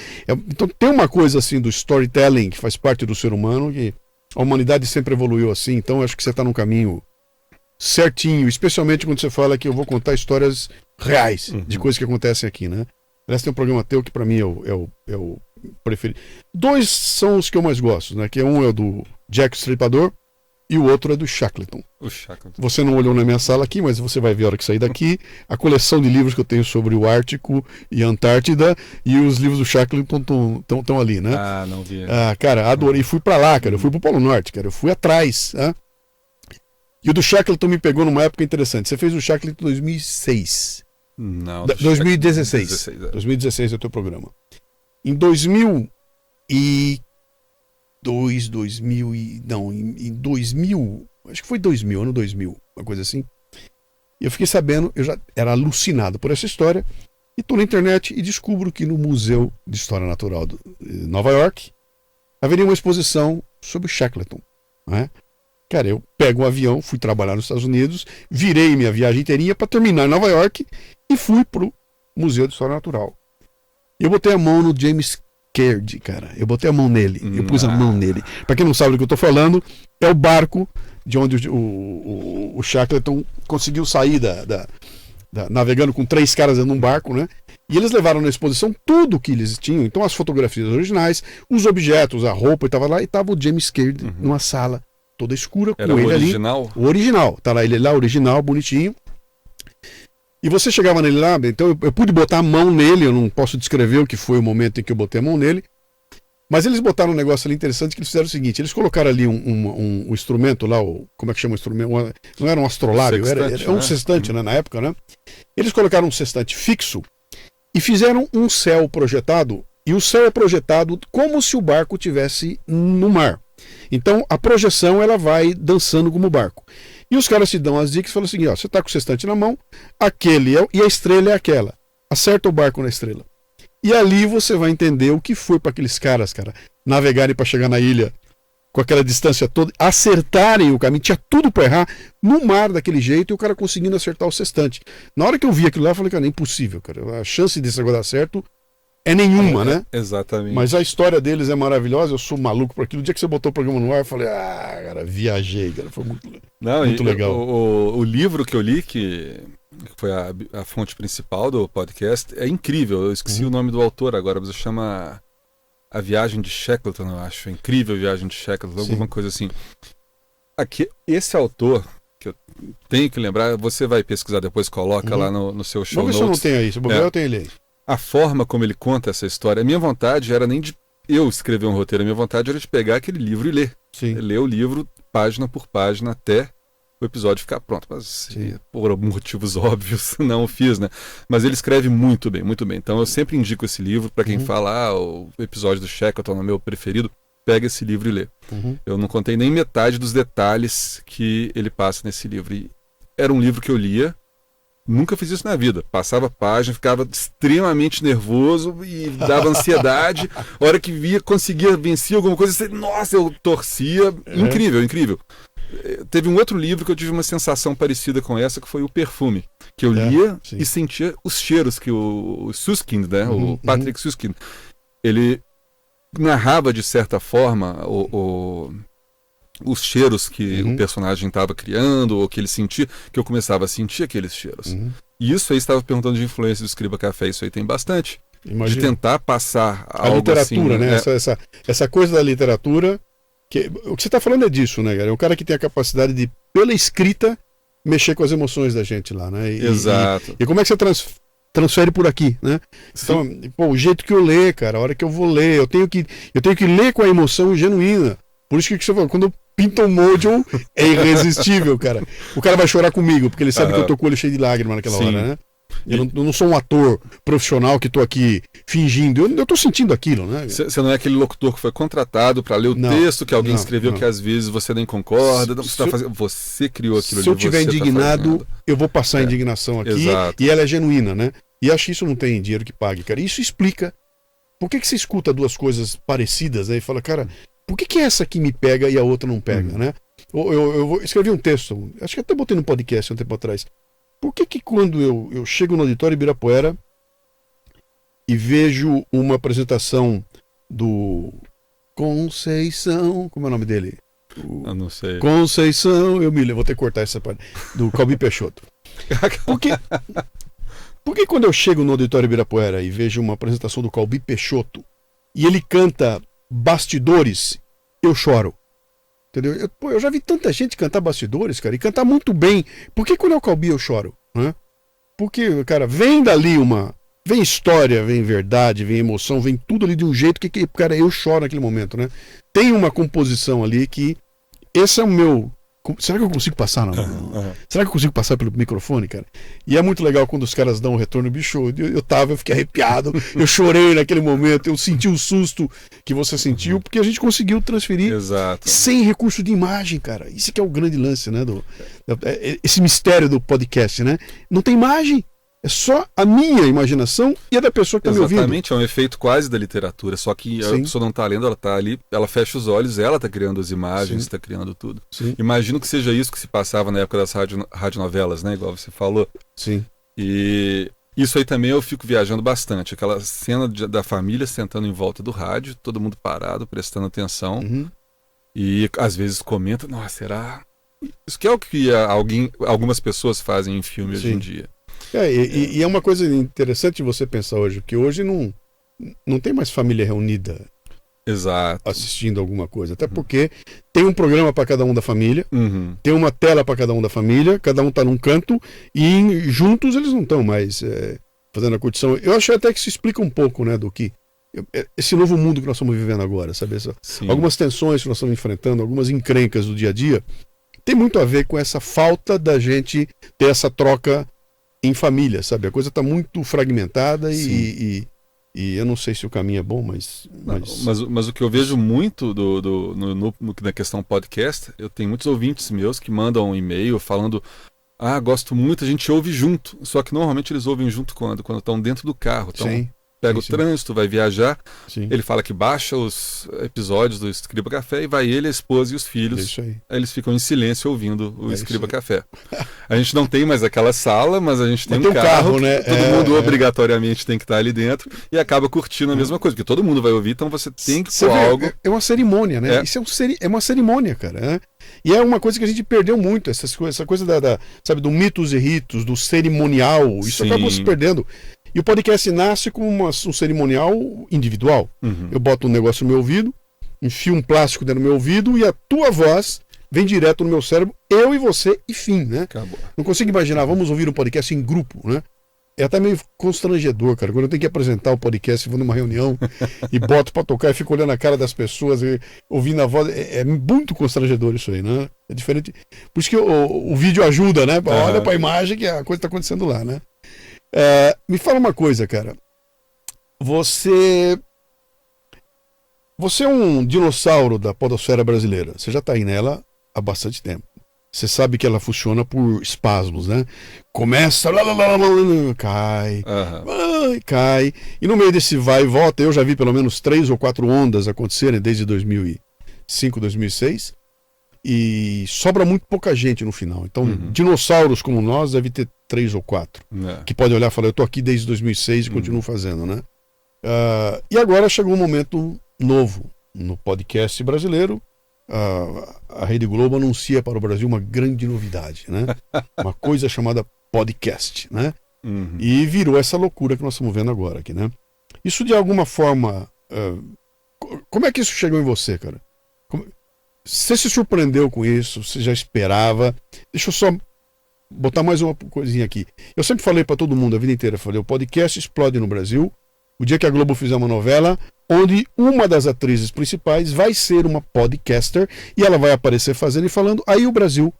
Então tem uma coisa assim do storytelling que faz parte do ser humano, que a humanidade sempre evoluiu assim, então acho que você está num caminho certinho, especialmente quando você fala que eu vou contar histórias reais de coisas que acontecem aqui, né? Aliás, tem um programa teu que para mim é o preferido. 2 são os que eu mais gosto, né? Que um é o do Jack o Stripador e o outro é do Shackleton. Você não olhou na minha sala aqui, mas você vai ver a hora que sair daqui a coleção de livros que eu tenho sobre o Ártico e a Antártida, e os livros do Shackleton estão ali, né? Não vi. Cara, adorei. Fui para lá, cara. Eu fui pro Polo Norte, cara. Eu fui atrás, né? E o do Shackleton me pegou numa época interessante. Você fez o Shackleton em 2006. Não, 2016. 2016 é o teu programa. Em 2000, acho que foi 2000, ano 2000, uma coisa assim. E eu fiquei sabendo, eu já era alucinado por essa história, e estou na internet e descubro que no Museu de História Natural de Nova York haveria uma exposição sobre Shackleton, né? Cara, eu pego um avião, fui trabalhar nos Estados Unidos, virei minha viagem inteirinha para terminar em Nova York e fui pro Museu de História Natural. E eu botei a mão no James Caird, cara. Eu botei a mão nele. Eu pus a mão nele. Para quem não sabe do que eu tô falando, é o barco de onde o Shackleton conseguiu sair navegando com 3 caras dentro de um barco, né? E eles levaram na exposição tudo que eles tinham. Então as fotografias originais, os objetos, a roupa, e tava lá, e tava o James Caird numa sala toda escura com ele original? Ali. O original. Tá lá ele lá, original, bonitinho. E você chegava nele lá, então eu pude botar a mão nele, eu não posso descrever o que foi o momento em que eu botei a mão nele, mas eles botaram um negócio ali interessante, que eles fizeram o seguinte, eles colocaram ali um instrumento lá, como é que chama o instrumento? Não era um astrolábio, era um sextante, né, na época, né? Eles colocaram um sextante fixo e fizeram um céu projetado, e o céu é projetado como se o barco estivesse no mar. Então a projeção ela vai dançando como barco. E os caras te dão as dicas e falam assim, ó, você tá com o sextante na mão, e a estrela é aquela. Acerta o barco na estrela. E ali você vai entender o que foi para aqueles caras, cara, navegarem para chegar na ilha com aquela distância toda, acertarem o caminho, tinha tudo para errar, no mar daquele jeito, e o cara conseguindo acertar o sextante. Na hora que eu vi aquilo lá, eu falei, cara, é impossível, cara. A chance desse negócio dar certo é nenhuma, né? Exatamente. Mas a história deles é maravilhosa, eu sou maluco por aquilo. O dia que você botou o programa no ar, eu falei, cara, viajei, cara, foi muito legal. O livro que eu li, que foi a fonte principal do podcast, é incrível. Eu esqueci o nome do autor agora, mas chama A Viagem de Shackleton, eu acho. Incrível a Viagem de Shackleton, alguma coisa assim. Aqui, esse autor, que eu tenho que lembrar, você vai pesquisar depois, coloca lá no seu show notes. Vamos ver se eu não tenho aí, se eu tenho ele aí. A forma como ele conta essa história, a minha vontade era nem de eu escrever um roteiro, a minha vontade era de pegar aquele livro e ler. Sim. Ler o livro página por página até o episódio ficar pronto. Mas por motivos óbvios não o fiz, né? Mas ele escreve muito bem, muito bem. Então eu sempre indico esse livro para quem fala, o episódio do Shackleton é o meu preferido, pega esse livro e lê. Eu não contei nem metade dos detalhes que ele passa nesse livro. E era um livro que eu lia, nunca fiz isso na vida. Passava a página, ficava extremamente nervoso e dava ansiedade. A hora que via, conseguia vencer alguma coisa, nossa, eu torcia. Incrível, incrível. Teve um outro livro que eu tive uma sensação parecida com essa, que foi O Perfume, que eu lia e sentia os cheiros que o Suskind, né, o Patrick Suskind, ele narrava de certa forma os cheiros que o personagem estava criando, ou que ele sentia, que eu começava a sentir aqueles cheiros. E isso aí, estava perguntando de influência do Escriba Café, isso aí tem bastante. Imagina. De tentar passar a algo literatura, assim, né? Essa coisa da literatura, o que você está falando é disso, né, cara? É um cara que tem a capacidade de, pela escrita, mexer com as emoções da gente lá, né? Exato. E como é que você transfere por aqui, né? Então, o jeito que eu leio, cara, a hora que eu vou ler, eu tenho que ler com a emoção genuína. Por isso que você falou, quando eu pinto o Mojo, é irresistível, cara. O cara vai chorar comigo, porque ele sabe que eu tô com o olho cheio de lágrimas naquela hora, né? Eu não sou um ator profissional que tô aqui fingindo, eu tô sentindo aquilo, né? Você não é aquele locutor que foi contratado para ler o texto que alguém escreveu que às vezes você nem concorda, você criou aquilo ali. Se eu estiver indignado, eu vou passar a indignação aqui. Exato. E ela é genuína, né? E acho que isso não tem dinheiro que pague, cara. Isso explica por que você escuta duas coisas parecidas, né? E fala, cara, por que essa aqui me pega e a outra não pega, né? Eu escrevi um texto, acho que até botei no podcast um tempo atrás. Por que quando eu chego no auditório Ibirapuera e vejo uma apresentação do Conceição, como é o nome dele? Eu não sei. Conceição, vou ter que cortar essa parte, do Calbi Peixoto. Por que quando eu chego no auditório Ibirapuera e vejo uma apresentação do Calbi Peixoto e ele canta Bastidores, eu choro? Entendeu? Eu já vi tanta gente cantar Bastidores, cara, e cantar muito bem. Por que quando é o Calbi eu choro? Né? Porque, cara, vem dali vem história, vem verdade, vem emoção, vem tudo ali de um jeito que cara, eu choro naquele momento, né? Tem uma composição ali que esse é o meu... Será que eu consigo passar? Será que eu consigo passar pelo microfone, cara? E é muito legal quando os caras dão um retorno, bicho. Eu fiquei arrepiado, eu chorei naquele momento, eu senti o susto que você sentiu, porque a gente conseguiu transferir sem recurso de imagem, cara. Isso que é o grande lance, né? Esse mistério do podcast, né? Não tem imagem. É só a minha imaginação e a da pessoa que está me ouvindo. Exatamente, é um efeito quase da literatura, só que a pessoa não está lendo, ela está ali, ela fecha os olhos, ela está criando as imagens, está criando tudo. Sim. Imagino que seja isso que se passava na época das radionovelas, né, igual você falou. Sim. E isso aí também eu fico viajando bastante, aquela cena da família sentando em volta do rádio, todo mundo parado, prestando atenção, e às vezes comenta, nossa, será? Isso que é o que algumas pessoas fazem em filme hoje em dia. E é uma coisa interessante você pensar hoje, porque hoje não tem mais família reunida assistindo alguma coisa, até porque tem um programa para cada um da família, tem uma tela para cada um da família, cada um está num canto e juntos eles não estão mais fazendo a curtição. Eu acho até que isso explica um pouco, né, do que esse novo mundo que nós estamos vivendo agora, sabe? Algumas tensões que nós estamos enfrentando, algumas encrencas do dia a dia, tem muito a ver com essa falta da gente ter essa troca em família, sabe? A coisa está muito fragmentada e eu não sei se o caminho é bom, mas o que eu vejo muito na questão podcast, eu tenho muitos ouvintes meus que mandam um e-mail falando, gosto muito, a gente ouve junto, só que normalmente eles ouvem junto quando estão dentro do carro, estão pega o trânsito, vai viajar. Sim. Ele fala que baixa os episódios do Escriba Café e vai ele, a esposa e os filhos. Isso aí. Aí eles ficam em silêncio ouvindo o Escriba Café. A gente não tem mais aquela sala, mas a gente tem um carro, né? Todo mundo obrigatoriamente tem que estar ali dentro e acaba curtindo a mesma coisa, porque todo mundo vai ouvir, então você tem que pôr algo. É uma cerimônia, né? É. Isso é uma cerimônia, cara. Né? E é uma coisa que a gente perdeu muito, essa coisa sabe, do mitos e ritos, do cerimonial. Isso acabou se perdendo. E o podcast nasce como um cerimonial individual. Uhum. Eu boto um negócio no meu ouvido, enfio um plástico dentro do meu ouvido e a tua voz vem direto no meu cérebro, eu e você, e fim, né? Acabou. Não consigo imaginar, vamos ouvir um podcast em grupo, né? É até meio constrangedor, cara. Quando eu tenho que apresentar o podcast, vou numa reunião e boto pra tocar e fico olhando a cara das pessoas e ouvindo a voz. É muito constrangedor isso aí, né? É diferente. Por isso que o vídeo ajuda, né? Olha pra imagem que a coisa tá acontecendo lá, né? Me fala uma coisa, cara. Você é um dinossauro da podosfera brasileira. Você já tá aí nela há bastante tempo. Você sabe que ela funciona por espasmos, né? Começa, cai, cai. E no meio desse vai e volta, eu já vi pelo menos 3 ou 4 ondas acontecerem desde 2005, 2006. E sobra muito pouca gente no final. Então, dinossauros como nós deve ter 3 ou 4. Que pode olhar e falar, eu tô aqui desde 2006 e continuo fazendo, né? E agora chegou um momento novo no podcast brasileiro. A Rede Globo anuncia para o Brasil uma grande novidade, né? Uma coisa chamada podcast, né? E virou essa loucura que nós estamos vendo agora aqui, né? Isso de alguma forma... como é que isso chegou em você, cara? Você se surpreendeu com isso? Você já esperava? Deixa eu só botar mais uma coisinha aqui. Eu sempre falei para todo mundo a vida inteira, falei, o podcast explode no Brasil o dia que a Globo fizer uma novela onde uma das atrizes principais vai ser uma podcaster e ela vai aparecer fazendo e falando, aí o Brasil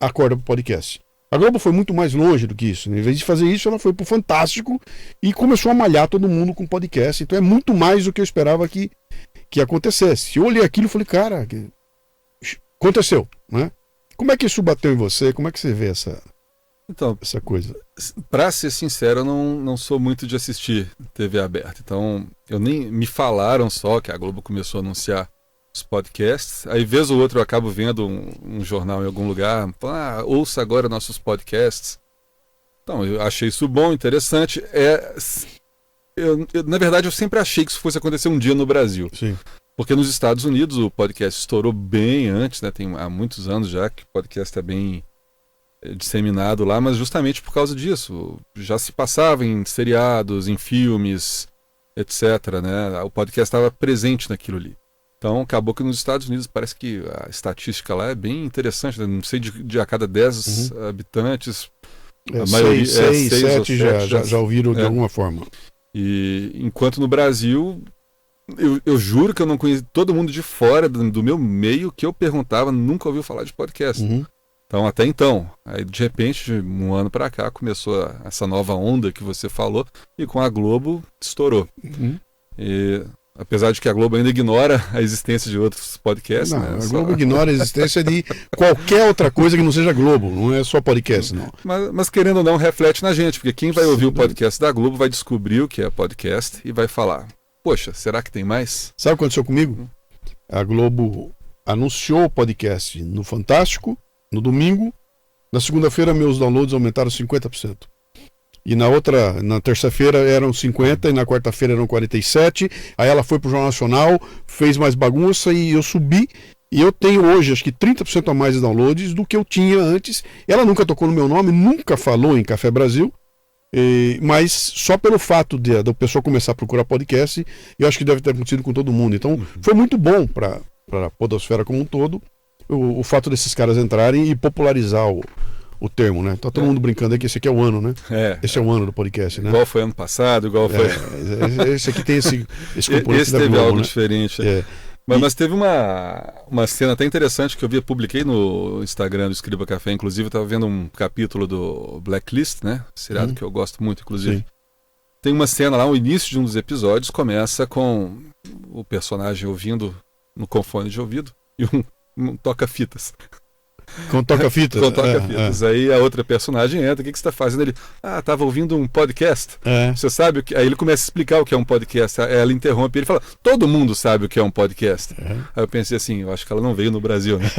acorda pro podcast. A Globo foi muito mais longe do que isso, né? Em vez de fazer isso, ela foi pro Fantástico e começou a malhar todo mundo com podcast. Então é muito mais do que eu esperava que acontecesse. Eu olhei aquilo e falei, cara, aconteceu, né? Como é que isso bateu em você? Como é que você vê essa coisa? Pra ser sincero, eu não sou muito de assistir TV aberta. Então, me falaram só que a Globo começou a anunciar os podcasts. Aí, vez ou outra, eu acabo vendo um jornal em algum lugar. Ouça agora nossos podcasts. Então, eu achei isso bom, interessante. Na verdade, eu sempre achei que isso fosse acontecer um dia no Brasil. Sim. Porque nos Estados Unidos o podcast estourou bem antes, né? Tem há muitos anos já que o podcast é bem disseminado lá, mas justamente por causa disso. Já se passava em seriados, em filmes, etc, né? O podcast estava presente naquilo ali. Então acabou que nos Estados Unidos parece que a estatística lá é bem interessante, né? Não sei, de a cada 10 habitantes, a maioria 6, 7 já ouviram de alguma forma. E enquanto no Brasil, eu juro que eu não conheço todo mundo de fora do meu meio que eu perguntava, nunca ouviu falar de podcast. Então, até então, aí de repente, de um ano para cá, começou essa nova onda que você falou, e com a Globo estourou. E, apesar de que a Globo ainda ignora a existência de outros podcasts. Não, né? A Globo ignora a existência de qualquer outra coisa que não seja Globo, não é só podcast, não. Mas querendo ou não, reflete na gente, porque quem vai ouvir o podcast da Globo vai descobrir o que é podcast e vai falar, poxa, será que tem mais? Sabe o que aconteceu comigo? A Globo anunciou o podcast no Fantástico, no domingo. Na segunda-feira, meus downloads aumentaram 50%. E na terça-feira eram 50%, e na quarta-feira eram 47%. Aí ela foi pro Jornal Nacional, fez mais bagunça e eu subi. E eu tenho hoje, acho que 30% a mais de downloads do que eu tinha antes. Ela nunca tocou no meu nome, nunca falou em Café Brasil. Mas só pelo fato da pessoa começar a procurar podcast, eu acho que deve ter acontecido com todo mundo. Então foi muito bom para a podosfera como um todo o fato desses caras entrarem e popularizar o termo, né? Tá todo mundo brincando aí que esse aqui é o ano, né? Esse é o ano do podcast, né? Igual foi ano passado, igual foi... Esse aqui tem esse componente esse da teve Globo, algo né? diferente. Mas teve uma cena até interessante que eu publiquei no Instagram do Escriba Café, inclusive eu estava vendo um capítulo do Blacklist, né? Seriado que eu gosto muito, inclusive. Sim. Tem uma cena lá, o início de um dos episódios começa com o personagem ouvindo no fone de ouvido e um toca-fitas. Com toca-fitas. Com toca-fitas. Aí a outra personagem entra, o que você está fazendo? Ele, estava ouvindo um podcast. Você sabe o que... Aí ele começa a explicar o que é um podcast. Aí ela interrompe e ele fala, todo mundo sabe o que é um podcast. Aí eu pensei assim, eu acho que ela não veio no Brasil, né?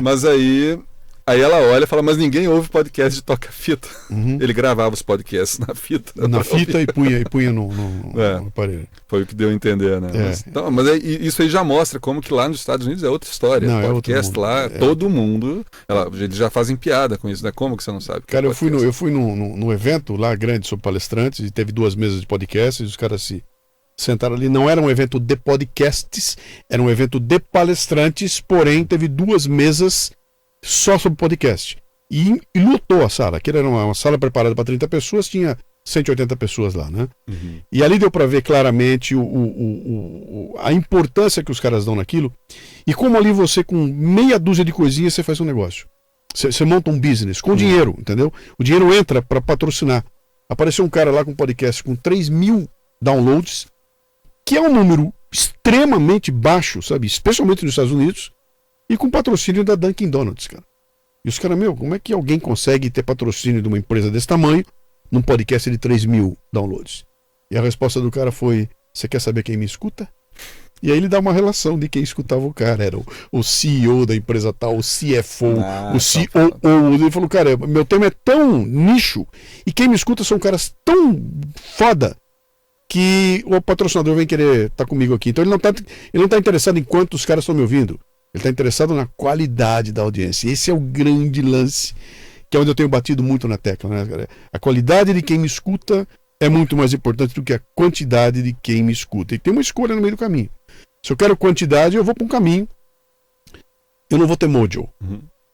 Mas aí ela olha e fala, mas ninguém ouve podcast de toca-fita. Ele gravava os podcasts na fita. Na fita e punha no aparelho. Foi o que deu a entender, né? Mas isso aí já mostra como que lá nos Estados Unidos é outra história. Não, podcast lá, todo mundo, eles já fazem piada com isso, né? Como que você não sabe? Cara, eu fui num evento lá grande sobre palestrantes e teve 2 mesas de podcasts e os caras se sentaram ali. Não era um evento de podcasts, era um evento de palestrantes, porém teve 2 mesas só sobre podcast. E lotou a sala, que era uma sala preparada para 30 pessoas, tinha 180 pessoas lá, né? E ali deu para ver claramente a importância que os caras dão naquilo e como ali você, com meia dúzia de coisinhas, você faz um negócio. Você monta um business com dinheiro, entendeu? O dinheiro entra para patrocinar. Apareceu um cara lá com um podcast com 3.000 downloads, que é um número extremamente baixo, sabe? Especialmente nos Estados Unidos, e com patrocínio da Dunkin' Donuts, cara. E os caras, como é que alguém consegue ter patrocínio de uma empresa desse tamanho num podcast de 3.000 downloads? E a resposta do cara foi, você quer saber quem me escuta? E aí ele dá uma relação de quem escutava o cara. Era o CEO da empresa tal, o CFO, o COO. Ele falou, cara, meu tema é tão nicho e quem me escuta são caras tão foda que o patrocinador vem querer estar comigo aqui. Então ele não tá interessado em quantos caras estão me ouvindo. Ele está interessado na qualidade da audiência. Esse é o grande lance, que é onde eu tenho batido muito na tecla, né, cara? A qualidade de quem me escuta é muito mais importante do que a quantidade de quem me escuta. E tem uma escolha no meio do caminho. Se eu quero quantidade, eu vou para um caminho. Eu não vou ter mojo.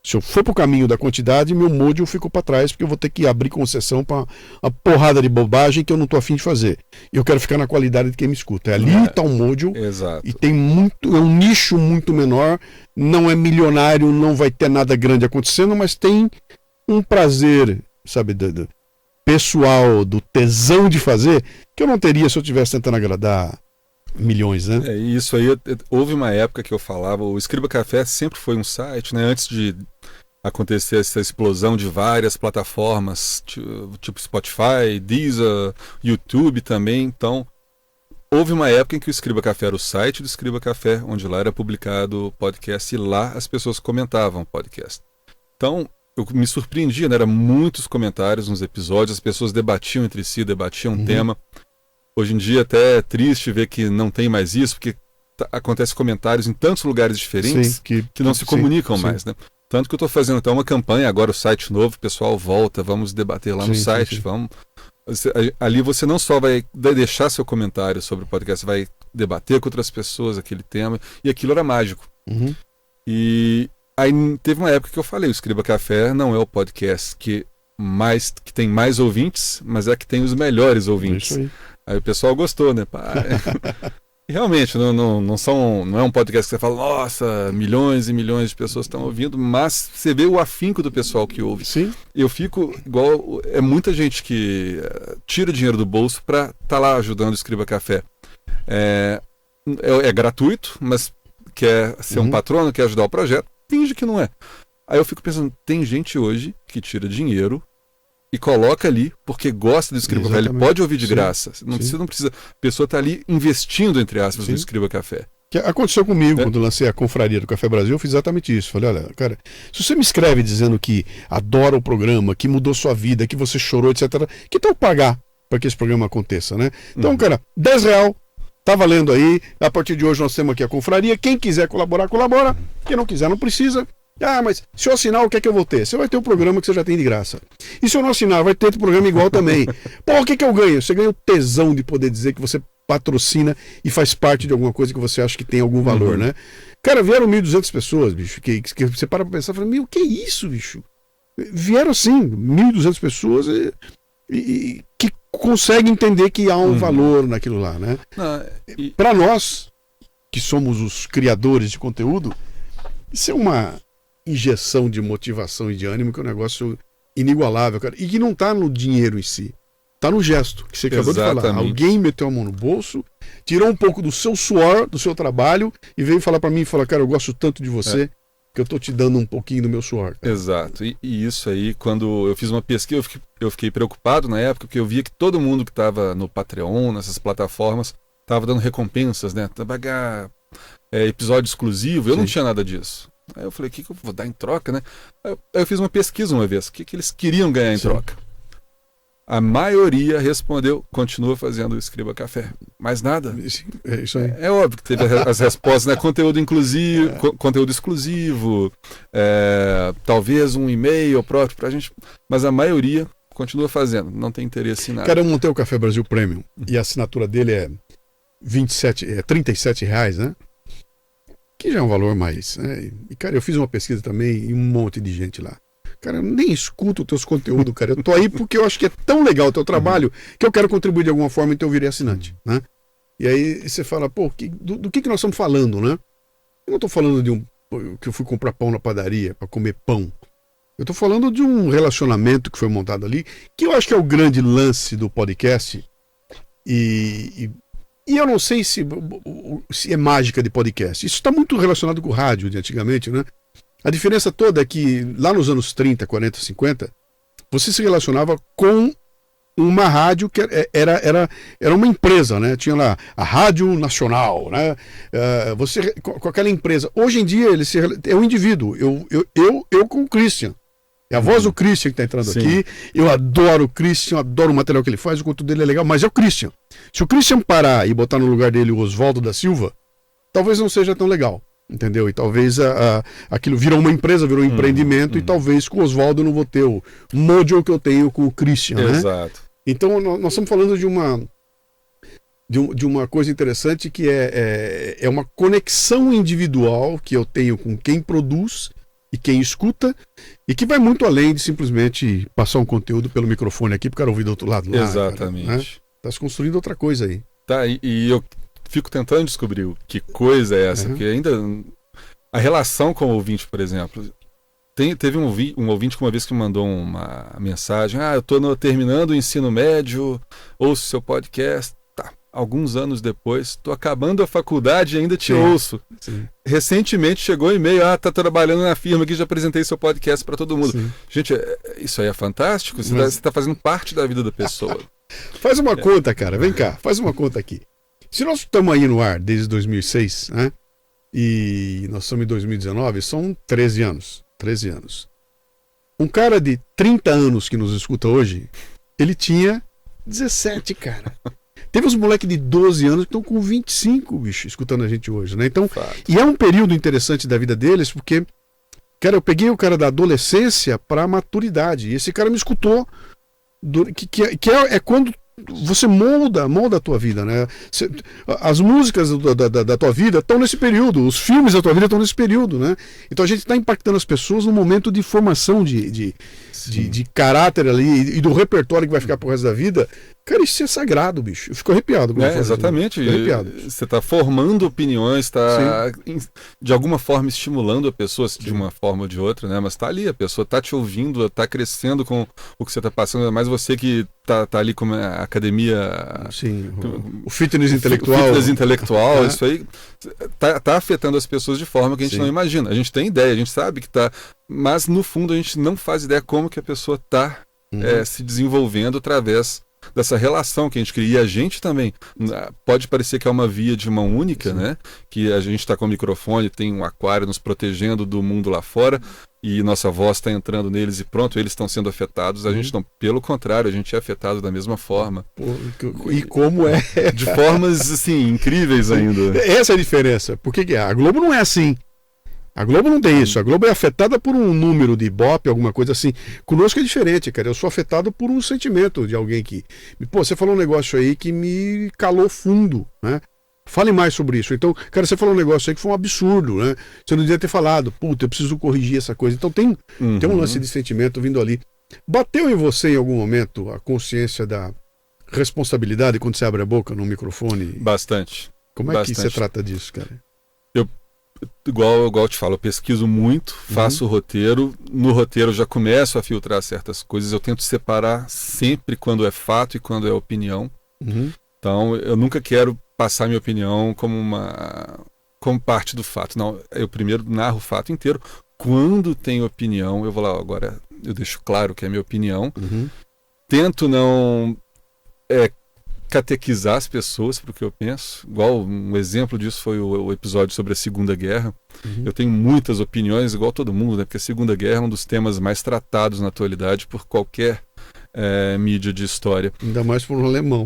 Se eu for para o caminho da quantidade, meu mojo ficou para trás, porque eu vou ter que abrir concessão para uma porrada de bobagem que eu não estou afim de fazer. Eu quero ficar na qualidade de quem me escuta. Ali está um mojo. Exato. E tem é um nicho muito menor, não é milionário, não vai ter nada grande acontecendo, mas tem um prazer, sabe, do pessoal, do tesão de fazer, que eu não teria se eu estivesse tentando agradar milhões, né? Isso aí, houve uma época que eu falava, o Escriba Café sempre foi um site, né? Antes de acontecer essa explosão de várias plataformas, tipo Spotify, Deezer, YouTube também. Então, houve uma época em que o Escriba Café era o site do Escriba Café, onde lá era publicado podcast e lá as pessoas comentavam podcast. Então, eu me surpreendia, né? Era muitos comentários nos episódios, as pessoas debatiam entre si, debatiam um tema. Hoje em dia até é triste ver que não tem mais isso, porque acontece comentários em tantos lugares diferentes que não se comunicam mais, né? Tanto que eu estou fazendo até uma campanha, agora o site novo, o pessoal volta, vamos debater lá no site, vamos... Ali você não só vai deixar seu comentário sobre o podcast, você vai debater com outras pessoas aquele tema, e aquilo era mágico. E aí teve uma época que eu falei, o Escriba Café não é o podcast que tem mais ouvintes, mas é que tem os melhores ouvintes. Aí o pessoal gostou, né? E realmente, não é um podcast que você fala, nossa, milhões e milhões de pessoas estão ouvindo, mas você vê o afinco do pessoal que ouve. Sim. Eu fico igual, é muita gente que tira dinheiro do bolso para estar lá ajudando o Escriba Café. É gratuito, mas quer ser um patrono, quer ajudar o projeto, finge que não é. Aí eu fico pensando, tem gente hoje que tira dinheiro e coloca ali porque gosta do Escriba Café. Ele pode ouvir de graça. Você não precisa. A pessoa está ali investindo, entre aspas, no Escriba Café. Que aconteceu comigo quando eu lancei a Confraria do Café Brasil. Eu fiz exatamente isso. Falei, olha, cara, se você me escreve dizendo que adora o programa, que mudou sua vida, que você chorou, etc., que tal pagar para que esse programa aconteça, né? Então, cara, R$10, tá valendo aí. A partir de hoje nós temos aqui a Confraria. Quem quiser colaborar, colabora. Quem não quiser, não precisa. Ah, mas se eu assinar, o que é que eu vou ter? Você vai ter o programa que você já tem de graça. E se eu não assinar, vai ter outro programa igual também. Pô, o que é que eu ganho? Você ganha o tesão de poder dizer que você patrocina e faz parte de alguma coisa que você acha que tem algum valor, né? Cara, vieram 1.200 pessoas, bicho, que você para pra pensar e fala, meu, que isso, bicho? Vieram assim, 1.200 pessoas e que conseguem entender que há um valor naquilo lá, né? Para nós, que somos os criadores de conteúdo, isso é uma injeção de motivação e de ânimo, que é um negócio inigualável, cara. E que não tá no dinheiro em si. Tá no gesto, que você acabou de falar. Alguém meteu a mão no bolso, tirou um pouco do seu suor, do seu trabalho, e veio falar para mim, cara, eu gosto tanto de você, que eu tô te dando um pouquinho do meu suor. Cara. Exato. E isso aí, quando eu fiz uma pesquisa, eu fiquei preocupado na época, porque eu via que todo mundo que estava no Patreon, nessas plataformas, estava dando recompensas, né? Pagar episódio exclusivo, eu não tinha nada disso. Aí eu falei, o que eu vou dar em troca, né? Aí eu fiz uma pesquisa uma vez, o que eles queriam ganhar em troca? A maioria respondeu, continua fazendo o Escriba Café. Mais nada. É isso aí. É óbvio que teve as respostas, né? Conteúdo inclusivo, conteúdo exclusivo, talvez um e-mail próprio pra gente, mas a maioria continua fazendo, não tem interesse em nada. Cara, eu montei o Café Brasil Premium e a assinatura dele é R$37, né? Que já é um valor mais, né? E, cara, eu fiz uma pesquisa também e um monte de gente lá. Cara, eu nem escuto os teus conteúdos, cara. Eu tô aí porque eu acho que é tão legal o teu trabalho que eu quero contribuir de alguma forma, então eu virei assinante, né? E aí você fala, pô, do que nós estamos falando, né? Eu não tô falando de que eu fui comprar pão na padaria para comer pão. Eu tô falando de um relacionamento que foi montado ali, que eu acho que é o grande lance do podcast. E eu não sei se é mágica de podcast. Isso está muito relacionado com o rádio de antigamente, né? A diferença toda é que lá nos anos 30, 40, 50, você se relacionava com uma rádio que era uma empresa, né? Tinha lá a Rádio Nacional, né? Você com aquela empresa. Hoje em dia é um indivíduo. Eu com o Christian. É a voz do Christian que está entrando aqui. Eu adoro o Christian, adoro o material que ele faz, o conteúdo dele é legal, mas é o Christian. Se o Christian parar e botar no lugar dele o Oswaldo da Silva, talvez não seja tão legal. Entendeu? E talvez aquilo virou uma empresa, virou um empreendimento, e talvez com o Oswaldo eu não vou ter o module que eu tenho com o Christian, né? Exato. Então nós estamos falando de uma coisa interessante que é uma conexão individual que eu tenho com quem produz e quem escuta, e que vai muito além de simplesmente passar um conteúdo pelo microfone aqui para o cara ouvir do outro lado lá. Exatamente. Cara, né? Tá se construindo outra coisa aí. Tá, e eu fico tentando descobrir que coisa é essa, porque ainda a relação com o ouvinte, por exemplo, teve um ouvinte que uma vez que mandou uma mensagem, eu estou terminando o ensino médio, ouço seu podcast, alguns anos depois, estou acabando a faculdade e ainda te ouço. Sim. Recentemente chegou um e-mail, tá trabalhando na firma aqui, já apresentei seu podcast para todo mundo. Sim. Gente, isso aí é fantástico, você está fazendo parte da vida da pessoa. Faz uma conta, cara, vem cá, faz uma conta aqui. Se nós estamos aí no ar desde 2006, né? E nós estamos em 2019, são 13 anos. 13 anos. Um cara de 30 anos que nos escuta hoje, ele tinha 17, cara. Teve uns moleques de 12 anos que estão com 25, bicho, escutando a gente hoje, né? Então, e é um período interessante da vida deles, porque, cara, eu peguei o cara da adolescência para a maturidade. E esse cara me escutou, que é quando você molda a tua vida, né? As músicas da tua vida estão nesse período, os filmes da tua vida estão nesse período, né? Então a gente está impactando as pessoas num momento de formação de caráter ali e do repertório que vai ficar pro resto da vida. Cara, isso é sagrado, bicho. Eu fico arrepiado. Exatamente. Você está formando opiniões, está de alguma forma estimulando a pessoa de uma forma ou de outra, né? Mas está ali, a pessoa está te ouvindo, está crescendo com o que você está passando, ainda mais você que tá ali com a academia. Sim, o fitness intelectual. O fitness intelectual, isso aí tá afetando as pessoas de forma que a gente não imagina. A gente tem ideia, a gente sabe que tá, mas no fundo a gente não faz ideia como que a pessoa tá se desenvolvendo através dessa relação que a gente cria. E a gente também pode parecer que é uma via de mão única, né? Que a gente está com o microfone, tem um aquário nos protegendo do mundo lá fora e nossa voz está entrando neles e pronto, eles estão sendo afetados. A gente não, pelo contrário, a gente é afetado da mesma forma. E como é? De formas, assim, incríveis ainda. Essa é a diferença. Porque a Globo não é assim. A Globo não tem isso. A Globo é afetada por um número de Ibope, alguma coisa assim. Conosco é diferente, cara. Eu sou afetado por um sentimento de alguém que... Pô, você falou um negócio aí que me calou fundo, né? Fale mais sobre isso. Então, cara, você falou um negócio aí que foi um absurdo, né? Você não devia ter falado. Puta, eu preciso corrigir essa coisa. Então tem um lance de sentimento vindo ali. Bateu em você em algum momento a consciência da responsabilidade quando você abre a boca no microfone? Bastante. Como é que você trata disso, cara? Igual eu te falo, eu pesquiso muito, faço o roteiro, no roteiro eu já começo a filtrar certas coisas, eu tento separar sempre quando é fato e quando é opinião. Então eu nunca quero passar minha opinião como como parte do fato. Não, eu primeiro narro o fato inteiro. Quando tem opinião, eu vou lá, agora eu deixo claro que é minha opinião. Tento não catequizar as pessoas para o que eu penso. Igual um exemplo disso foi o episódio sobre a Segunda Guerra. Eu tenho muitas opiniões, igual todo mundo, né? Porque a Segunda Guerra é um dos temas mais tratados na atualidade por qualquer mídia de história. Ainda mais por um alemão.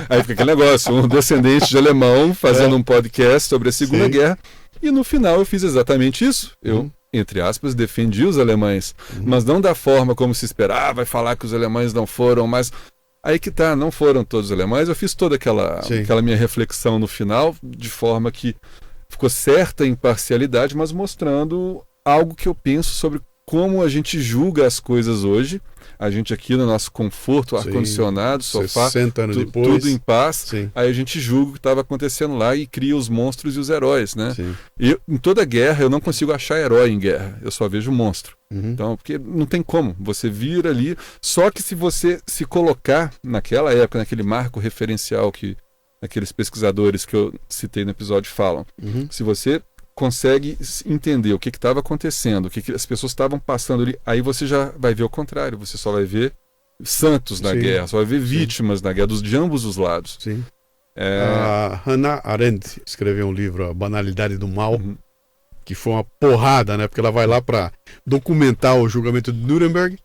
Aí fica aquele negócio, um descendente de alemão fazendo um podcast sobre a Segunda Guerra. E no final eu fiz exatamente isso. Eu, entre aspas, defendi os alemães. Mas não da forma como se esperava, vai falar que os alemães não foram, mas... Aí que tá, não foram todos os alemães. Eu fiz toda aquela minha reflexão no final, de forma que ficou certa imparcialidade, mas mostrando algo que eu penso sobre como a gente julga as coisas hoje. A gente aqui no nosso conforto, ar-condicionado, sofá, 60 anos depois, tudo em paz. Aí a gente julga o que estava acontecendo lá e cria os monstros e os heróis, né? E em toda guerra eu não consigo achar herói em guerra, eu só vejo monstro. Então, porque não tem como, você vira ali, só que se você se colocar naquela época, naquele marco referencial que aqueles pesquisadores que eu citei no episódio falam, se você consegue entender o que estava acontecendo, o que as pessoas estavam passando ali, aí você já vai ver o contrário, você só vai ver santos na guerra, só vai ver vítimas na guerra, de ambos os lados. A Hannah Arendt escreveu um livro, A Banalidade do Mal, que foi uma porrada, né? Porque ela vai lá para documentar o julgamento de Nuremberg,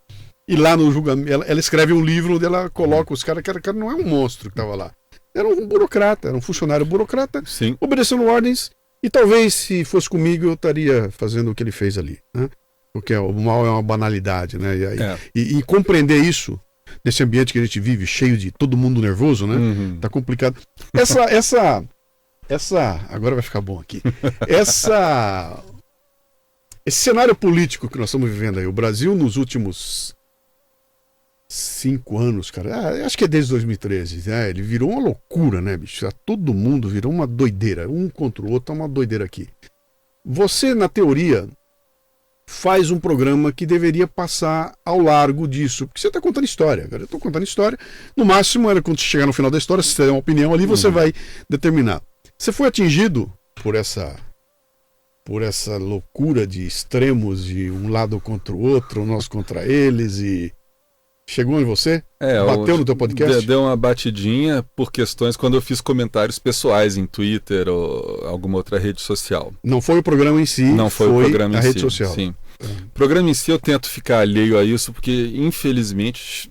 e lá no julgamento, ela escreve um livro onde ela coloca os caras, que o cara não é um monstro que estava lá, era um burocrata, era um funcionário burocrata, obedecendo ordens. E talvez, se fosse comigo, eu estaria fazendo o que ele fez ali, né? Porque o mal é uma banalidade, né? E compreender isso, nesse ambiente que a gente vive, cheio de todo mundo nervoso, né? Tá complicado. Agora vai ficar bom aqui. Esse cenário político que nós estamos vivendo aí, o Brasil nos últimos 5 anos, cara, acho que é desde 2013, né? Ele virou uma loucura, né, bicho? Todo mundo virou uma doideira, um contra o outro, é uma doideira aqui. Você, na teoria, faz um programa que deveria passar ao largo disso, porque você está contando história, cara. Eu estou contando história, no máximo, era quando você chegar no final da história, se você der uma opinião ali, você vai determinar. Você foi atingido por essa loucura de extremos, de um lado contra o outro, nós contra eles, e chegou em você? Bateu no teu podcast? Deu uma batidinha por questões quando eu fiz comentários pessoais em Twitter ou alguma outra rede social. Não foi o programa em si, não foi o programa a em rede si, social. Sim. O programa em si eu tento ficar alheio a isso, porque infelizmente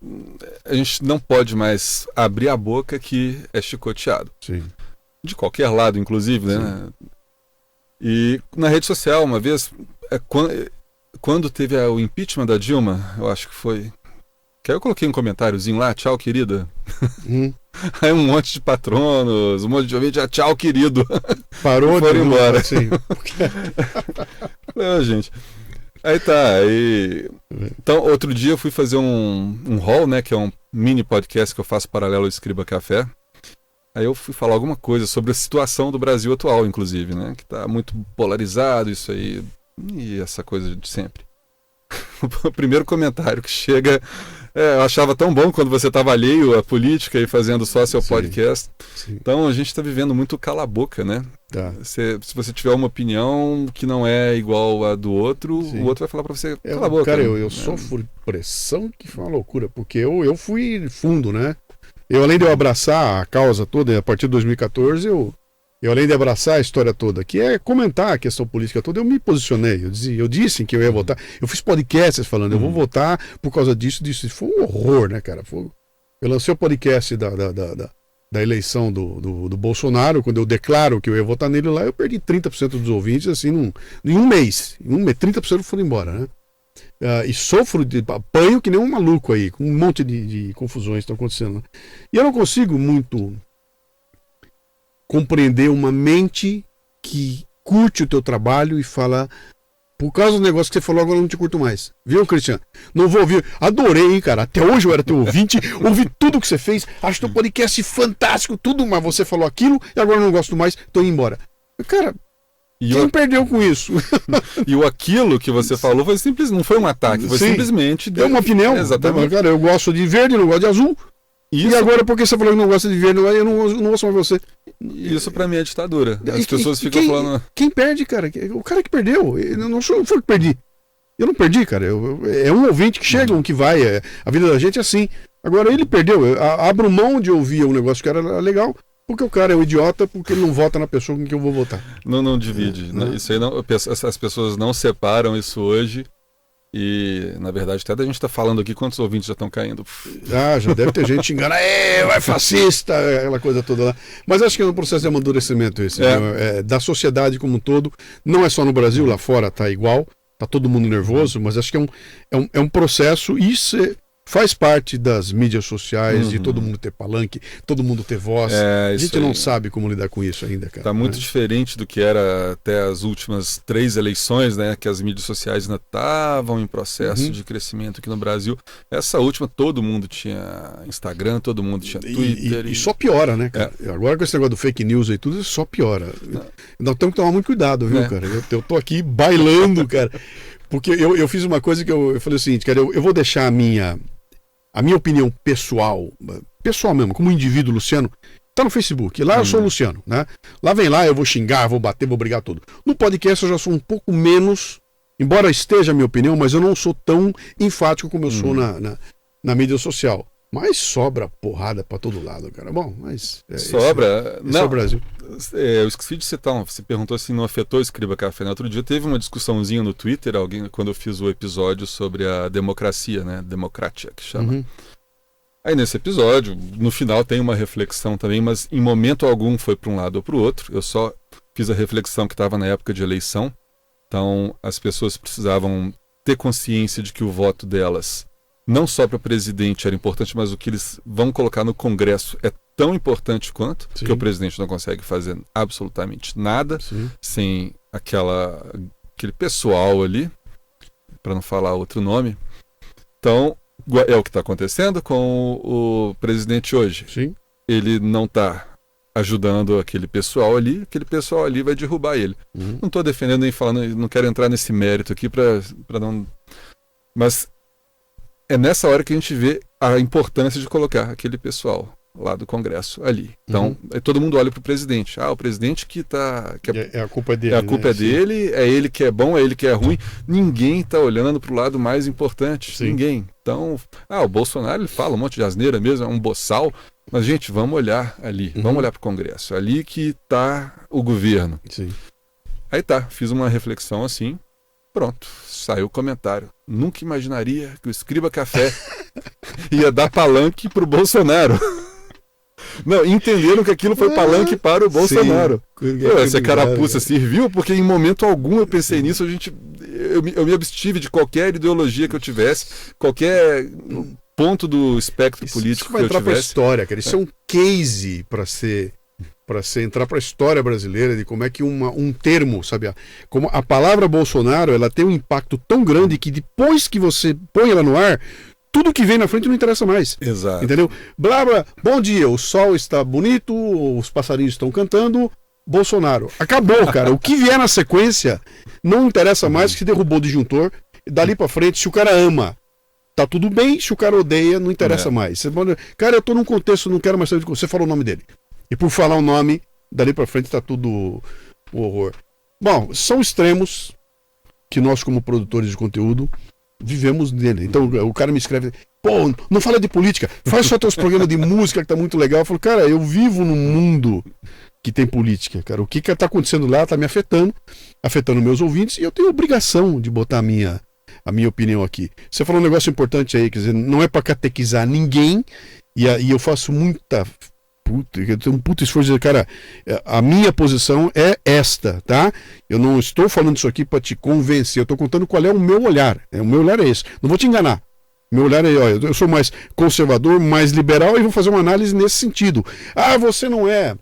a gente não pode mais abrir a boca que é chicoteado. Sim. De qualquer lado, inclusive, né? E na rede social, uma vez, quando teve o impeachment da Dilma, eu acho que foi... Que aí eu coloquei um comentáriozinho lá, tchau, querida. Aí um monte de patronos, um monte de ouvintes, tchau, querido. Parou de foram embora. Assim. Gente. Aí tá. Então, outro dia eu fui fazer um haul, né? Que é um mini podcast que eu faço paralelo ao Escriba Café. Aí eu fui falar alguma coisa sobre a situação do Brasil atual, inclusive, né? Que tá muito polarizado, isso aí. E essa coisa de sempre. O primeiro comentário que chega... eu achava tão bom quando você estava alheio à política e fazendo só seu podcast. Então a gente está vivendo muito cala-boca, né? Se você tiver uma opinião que não é igual a do outro, o outro vai falar para você, cala a boca. Cara, eu sofro pressão que foi uma loucura, porque eu fui fundo, né? Além de eu abraçar a causa toda, a partir de 2014, eu além de abraçar a história toda, que é comentar a questão política toda, eu me posicionei, eu disse que eu ia votar, eu fiz podcasts falando, eu vou votar por causa disso, foi um horror, né, cara? Eu lancei o podcast da eleição do Bolsonaro, quando eu declaro que eu ia votar nele lá, eu perdi 30% dos ouvintes, assim, em um mês, 30% foram embora, né? E sofro apanho que nem um maluco aí, com um monte de confusões que estão acontecendo. E eu não consigo muito compreender uma mente que curte o teu trabalho e fala, por causa do negócio que você falou, agora eu não te curto mais. Viu, Cristiano? Não vou ouvir. Adorei, hein, cara. Até hoje eu era teu ouvinte, ouvi tudo que você fez, acho teu podcast fantástico, tudo, mas você falou aquilo e agora eu não gosto mais, tô indo embora. Cara, quem perdeu com isso? E o aquilo que você falou foi não foi um ataque, foi simplesmente... É uma opinião. Exatamente. Cara, eu gosto de verde, não gosto de azul. E agora, porque você falou que não gosta de ver, eu não ouço mais você. Isso pra mim é ditadura. As pessoas ficam falando... Quem perde, cara? O cara que perdeu. Eu não sou eu que perdi. Eu não perdi, cara. É um ouvinte que chega, um que vai. A vida da gente é assim. Agora, ele perdeu. Eu abro mão de ouvir um negócio que era legal, porque o cara é um idiota, porque ele não vota na pessoa com quem eu vou votar. Não divide. Isso aí as pessoas não separam isso hoje. E, na verdade, até da gente tá falando aqui, quantos ouvintes já estão caindo? Já deve ter gente xingando, é fascista, aquela coisa toda lá. Mas acho que é um processo de amadurecimento esse, da sociedade como um todo. Não é só no Brasil, lá fora tá igual, tá todo mundo nervoso, mas acho que é um processo, e isso faz parte das mídias sociais, de todo mundo ter palanque, todo mundo ter voz. A gente não sabe como lidar com isso ainda, cara. Tá muito diferente do que era até as últimas 3 eleições, né? Que as mídias sociais ainda estavam em processo de crescimento aqui no Brasil. Essa última, todo mundo tinha Instagram, todo mundo tinha Twitter. E só piora, né, cara? Agora com esse negócio do fake news e tudo, só piora. Nós temos que tomar muito cuidado, viu, cara? Eu tô aqui bailando, cara. Porque eu fiz uma coisa que eu falei o seguinte, cara, eu vou deixar a minha opinião pessoal mesmo, como indivíduo, Luciano, tá no Facebook. Lá eu sou o Luciano, né? Lá eu vou xingar, vou bater, vou brigar tudo. No podcast eu já sou um pouco menos, embora esteja a minha opinião, mas eu não sou tão enfático como eu sou na mídia social. Mas sobra porrada pra todo lado, cara. Bom, mas... sobra. Esse é o Brasil. Eu esqueci de citar, você perguntou se não afetou o Escriba Café. No outro dia teve uma discussãozinha no Twitter, quando eu fiz o episódio sobre a democracia, né? Democracia, que chama. Aí nesse episódio, no final tem uma reflexão também, mas em momento algum foi para um lado ou para o outro. Eu só fiz a reflexão que estava na época de eleição. Então as pessoas precisavam ter consciência de que o voto delas, não só para presidente era importante, mas o que eles vão colocar no Congresso é tão importante quanto, que o presidente não consegue fazer absolutamente nada sem aquele pessoal ali, para não falar outro nome. Então, é o que está acontecendo com o presidente hoje. Sim. Ele não está ajudando aquele pessoal ali vai derrubar ele. Não estou defendendo nem falando, não quero entrar nesse mérito aqui para não... Mas é nessa hora que a gente vê a importância de colocar aquele pessoal lá do Congresso ali. Então, todo mundo olha para o presidente. O presidente que tá... a culpa dele. A culpa é dele, é ele que é bom, é ele que é ruim. Ninguém está olhando para o lado mais importante. Ninguém. Então, o Bolsonaro, ele fala um monte de asneira mesmo, é um boçal. Mas, gente, vamos olhar ali. Vamos olhar para o Congresso. Ali que está o governo. Aí fiz uma reflexão assim. Pronto, saiu o comentário. Nunca imaginaria que o Escriba Café ia dar palanque pro Bolsonaro. Não, entenderam que aquilo foi palanque para o Bolsonaro. Essa carapuça serviu, porque em momento algum eu pensei nisso, eu me abstive de qualquer ideologia que eu tivesse, qualquer ponto do espectro político que eu tivesse. Isso vai entrar para a história, cara. Isso é um case para entrar para a história brasileira de como é que um termo, sabe? Como a palavra Bolsonaro, ela tem um impacto tão grande que depois que você põe ela no ar, tudo que vem na frente não interessa mais. Exato. Entendeu? Blá, blá, bom dia, o sol está bonito, os passarinhos estão cantando, Bolsonaro. Acabou, cara. O que vier na sequência não interessa mais, que derrubou o disjuntor. Dali para frente, se o cara ama, tá tudo bem. Se o cara odeia, não interessa mais. Cara, eu tô num contexto, não quero mais saber de você. Falou o nome dele. E por falar o nome, dali pra frente tá tudo o horror. Bom, são extremos que nós, como produtores de conteúdo, vivemos nele. Então o cara me escreve, não fala de política, faz só teus programas de música que tá muito legal. Eu falo, cara, eu vivo num mundo que tem política, cara. O que tá acontecendo lá tá me afetando meus ouvintes, e eu tenho obrigação de botar a minha opinião aqui. Você falou um negócio importante aí, quer dizer, não é pra catequizar ninguém, e eu faço eu tenho um puto esforço de dizer, cara, a minha posição é esta, tá? Eu não estou falando isso aqui para te convencer, eu estou contando qual é o meu olhar. O meu olhar é esse. Não vou te enganar. Meu olhar é, eu sou mais conservador, mais liberal, e vou fazer uma análise nesse sentido. Você não é.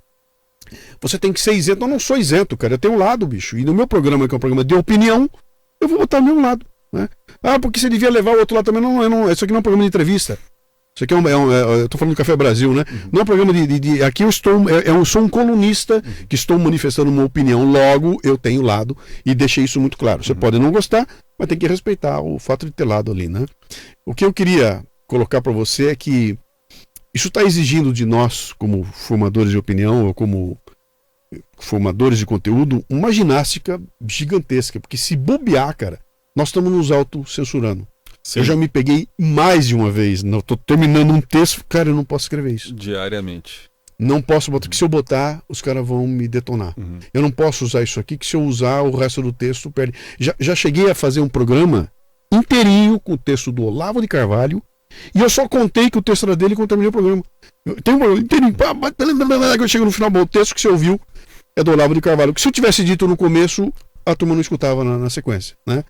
Você tem que ser isento. Eu não sou isento, cara. Eu tenho um lado, bicho. E no meu programa, que é um programa de opinião, eu vou botar o meu lado, né? Porque você devia levar o outro lado também. Não, isso aqui não é um programa de entrevista. Isso aqui eu estou falando do Café Brasil, né? Não é um programa aqui eu sou um colunista que estou manifestando uma opinião, logo eu tenho lado, e deixei isso muito claro. Você pode não gostar, mas tem que respeitar o fato de ter lado ali, né? O que eu queria colocar para você é que isso está exigindo de nós, como formadores de opinião ou como formadores de conteúdo, uma ginástica gigantesca, porque se bobear, cara, nós estamos nos autocensurando. Sim. Eu já me peguei mais de uma vez, não tô terminando um texto, cara, eu não posso escrever isso. Diariamente. Não posso botar, que se eu botar, os caras vão me detonar. Eu não posso usar isso aqui, que se eu usar, o resto do texto perde. Já cheguei a fazer um programa inteirinho com o texto do Olavo de Carvalho, e eu só contei que o texto era dele quando terminei o programa. Tem um programa inteirinho, eu chego no final, bom, o texto que você ouviu é do Olavo de Carvalho, que se eu tivesse dito no começo, a turma não escutava na sequência, né?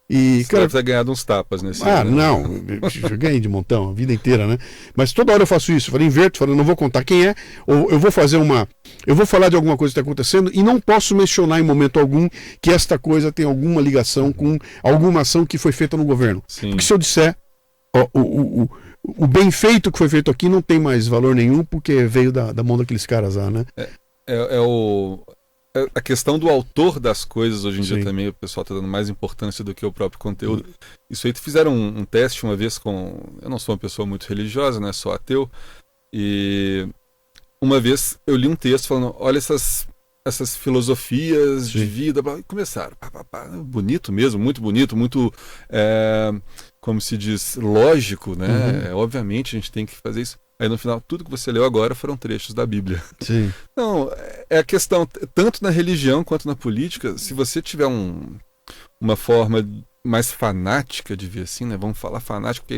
E, você cara, deve ter ganhado uns tapas nesse não, eu ganhei de montão a vida inteira, né? Mas toda hora eu faço isso, eu falei, inverto, falei, não vou contar quem é, ou eu vou fazer eu vou falar de alguma coisa que está acontecendo e não posso mencionar em momento algum que esta coisa tem alguma ligação com alguma ação que foi feita no governo. Sim. Porque se eu disser, ó, o bem feito que foi feito aqui não tem mais valor nenhum porque veio da mão daqueles caras lá, né? A questão do autor das coisas hoje em dia Sim. também, o pessoal está dando mais importância do que o próprio conteúdo. Isso aí, fizeram um teste uma vez com... Eu não sou uma pessoa muito religiosa, né? Sou ateu. E uma vez eu li um texto falando, olha essas filosofias de vida, e começaram. Bonito mesmo, muito bonito, muito, como se diz, lógico, né? Obviamente a gente tem que fazer isso. Aí no final, tudo que você leu agora foram trechos da Bíblia. Sim. Não, é a questão, tanto na religião quanto na política, se você tiver uma forma mais fanática de ver assim, né? Vamos falar fanático, porque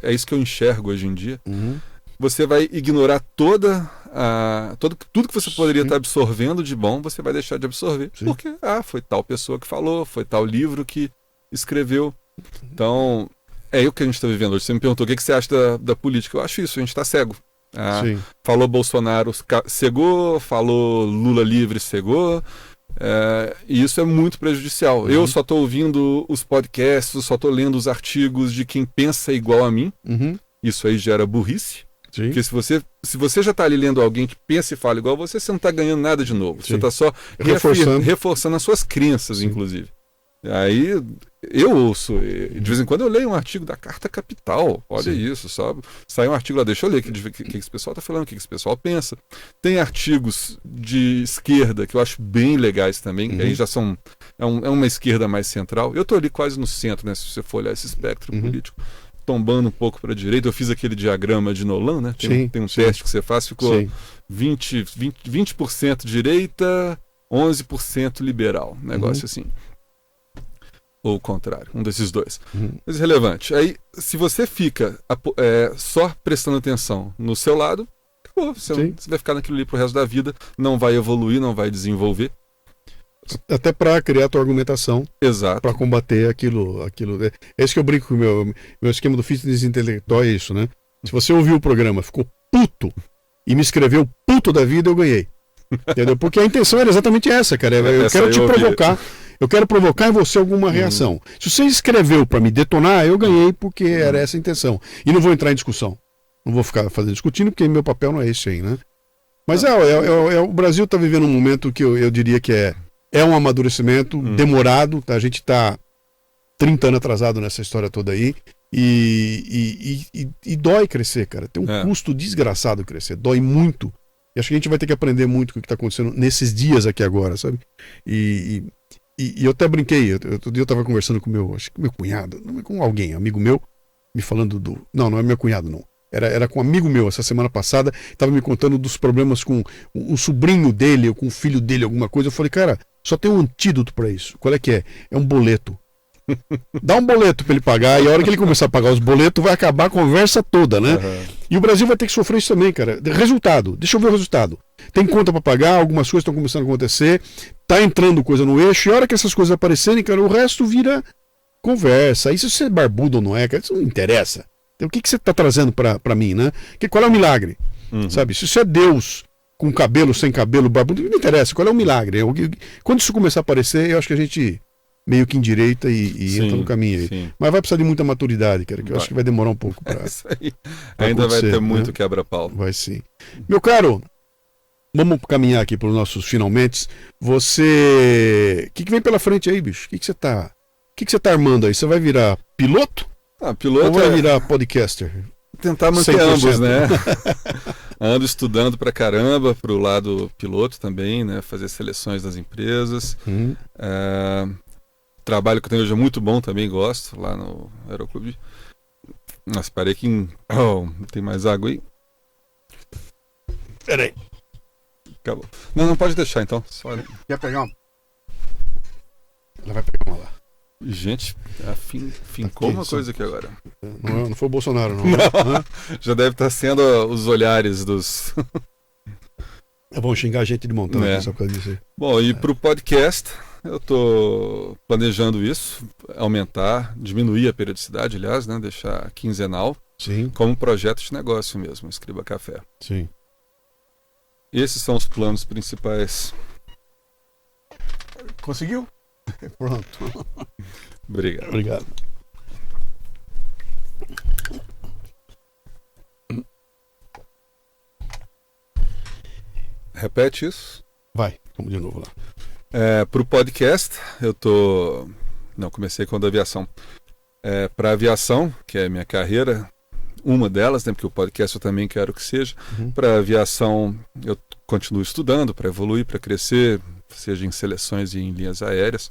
é isso que eu enxergo hoje em dia. Você vai ignorar tudo que você poderia estar absorvendo de bom, você vai deixar de absorver. Sim. Porque, foi tal pessoa que falou, foi tal livro que escreveu. Então... É o que a gente está vivendo hoje. Você me perguntou o que você acha da política. Eu acho isso, a gente está cego. Falou Bolsonaro, cegou, falou Lula livre, cegou. E isso é muito prejudicial. Eu só estou ouvindo os podcasts, só estou lendo os artigos de quem pensa igual a mim. Isso aí gera burrice. Sim. Porque se você já está ali lendo alguém que pensa e fala igual você não está ganhando nada de novo. Você está só reforçando as suas crenças, inclusive. Aí eu ouço, de vez em quando eu leio um artigo da Carta Capital, olha isso, sabe? Sai um artigo lá, deixa eu ler o que esse pessoal está falando, o que esse pessoal pensa. Tem artigos de esquerda que eu acho bem legais também, que aí já são, é uma esquerda mais central. Eu estou ali quase no centro, né? Se você for olhar esse espectro político, tombando um pouco para a direita. Eu fiz aquele diagrama de Nolan, né? Tem um teste que você faz, ficou 20% direita, 11% liberal, negócio assim. Ou o contrário, um desses dois. Mas irrelevante. Aí, se você fica só prestando atenção no seu lado, acabou. Você vai ficar naquilo ali pro resto da vida, não vai evoluir, não vai desenvolver. Até para criar a tua argumentação. Exato. Para combater aquilo. É isso que eu brinco com o meu esquema do fitness intelectual, é isso, né? Se você ouviu o programa, ficou puto e me escreveu puto da vida, eu ganhei. Entendeu? Porque a intenção era exatamente essa, cara. Eu quero te provocar. Eu quero provocar em você alguma reação. Se você escreveu para me detonar, eu ganhei porque era essa a intenção. E não vou entrar em discussão. Não vou ficar discutindo porque meu papel não é esse aí, né? Mas o Brasil está vivendo um momento que eu diria que é um amadurecimento demorado. Tá? A gente está 30 anos atrasado nessa história toda aí. E dói crescer, cara. Tem um custo desgraçado crescer. Dói muito. E acho que a gente vai ter que aprender muito com o que está acontecendo nesses dias aqui agora, sabe? E eu até brinquei, outro dia eu estava conversando com meu cunhado, com alguém, amigo meu, me falando não é meu cunhado não, era com um amigo meu essa semana passada, estava me contando dos problemas com um sobrinho dele ou com o filho dele, alguma coisa. Eu falei, cara, só tem um antídoto para isso. Qual é que é? É um boleto. Dá um boleto para ele pagar, e a hora que ele começar a pagar os boletos vai acabar a conversa toda, né? E o Brasil vai ter que sofrer isso também, cara. Resultado, deixa eu ver o resultado. Tem conta para pagar, algumas coisas estão começando a acontecer, tá entrando coisa no eixo, e a hora que essas coisas aparecerem, cara, o resto vira conversa. Aí se você é barbudo ou não é, cara, isso não interessa. Então, o que você tá trazendo para mim, né? Qual é o milagre? Sabe? Se você é Deus com cabelo, sem cabelo, barbudo, não interessa. Qual é o milagre? Quando isso começar a aparecer, eu acho que a gente meio que endireita e entra no caminho aí. Sim. Mas vai precisar de muita maturidade, cara, que eu acho que vai demorar um pouco para ainda vai ter muito quebra-pau. Vai sim. Meu caro, vamos caminhar aqui para os nossos finalmente. Você... O que vem pela frente aí, bicho? O que você tá armando aí? Você vai virar piloto? Piloto ou vai virar podcaster? tentar manter 100%. ambos, né? Ando estudando pra caramba, pro lado piloto também, né? Fazer seleções das empresas. Trabalho que eu tenho hoje é muito bom também, gosto, lá no Aeroclube. Nossa, parei que... tem mais água aí? Peraí. Acabou. Não pode deixar então. Só... Quer pegar uma? Ela vai pegar uma lá. Gente, fincou Aqui, uma só- coisa aqui agora. Não foi o Bolsonaro, não. Já deve estar sendo os olhares dos... Vão xingar a gente de montão É. aqui só por causa disso aí. Bom, e pro podcast, eu tô planejando isso, diminuir a periodicidade, aliás, né? Deixar quinzenal, Sim, como projeto de negócio mesmo, Escriba Café. sim. Esses são os planos principais. Conseguiu? Pronto. Obrigado. Obrigado. Repete isso. Vai, vamos de novo lá. Para o podcast, comecei com a da aviação. Para aviação, que é a minha carreira, uma delas, né, porque o podcast eu também quero que seja. Uhum. Para aviação, eu continuo estudando para evoluir, para crescer, seja em seleções e em linhas aéreas.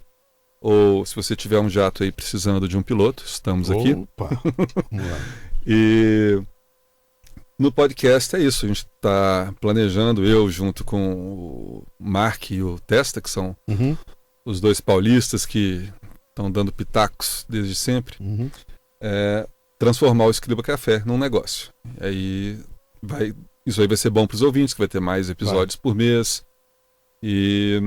Ou se você tiver um jato aí precisando de um piloto, estamos aqui. Opa, vamos lá. E no podcast é isso, a gente está planejando, eu junto com o Mark e o Testa, que são Uhum, os dois paulistas que estão dando pitacos desde sempre, uhum. transformar o Escriba Café num negócio. Aí isso aí vai ser bom para os ouvintes, que vai ter mais episódios por mês e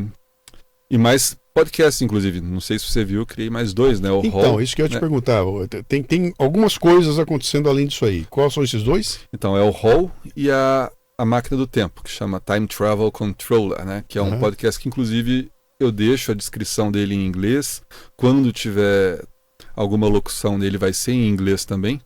mais podcasts, inclusive. Não sei se você viu, eu criei mais 2, né? O Então, Hall, isso que eu ia te né? perguntar. Tem algumas coisas acontecendo além disso aí. Quais são esses dois? Então, é o Hall e a máquina do tempo, que chama Time Travel Controller, né? Que é um Uhum. podcast que, inclusive, eu deixo a descrição dele em inglês. Quando tiver alguma locução nele, vai ser em inglês também.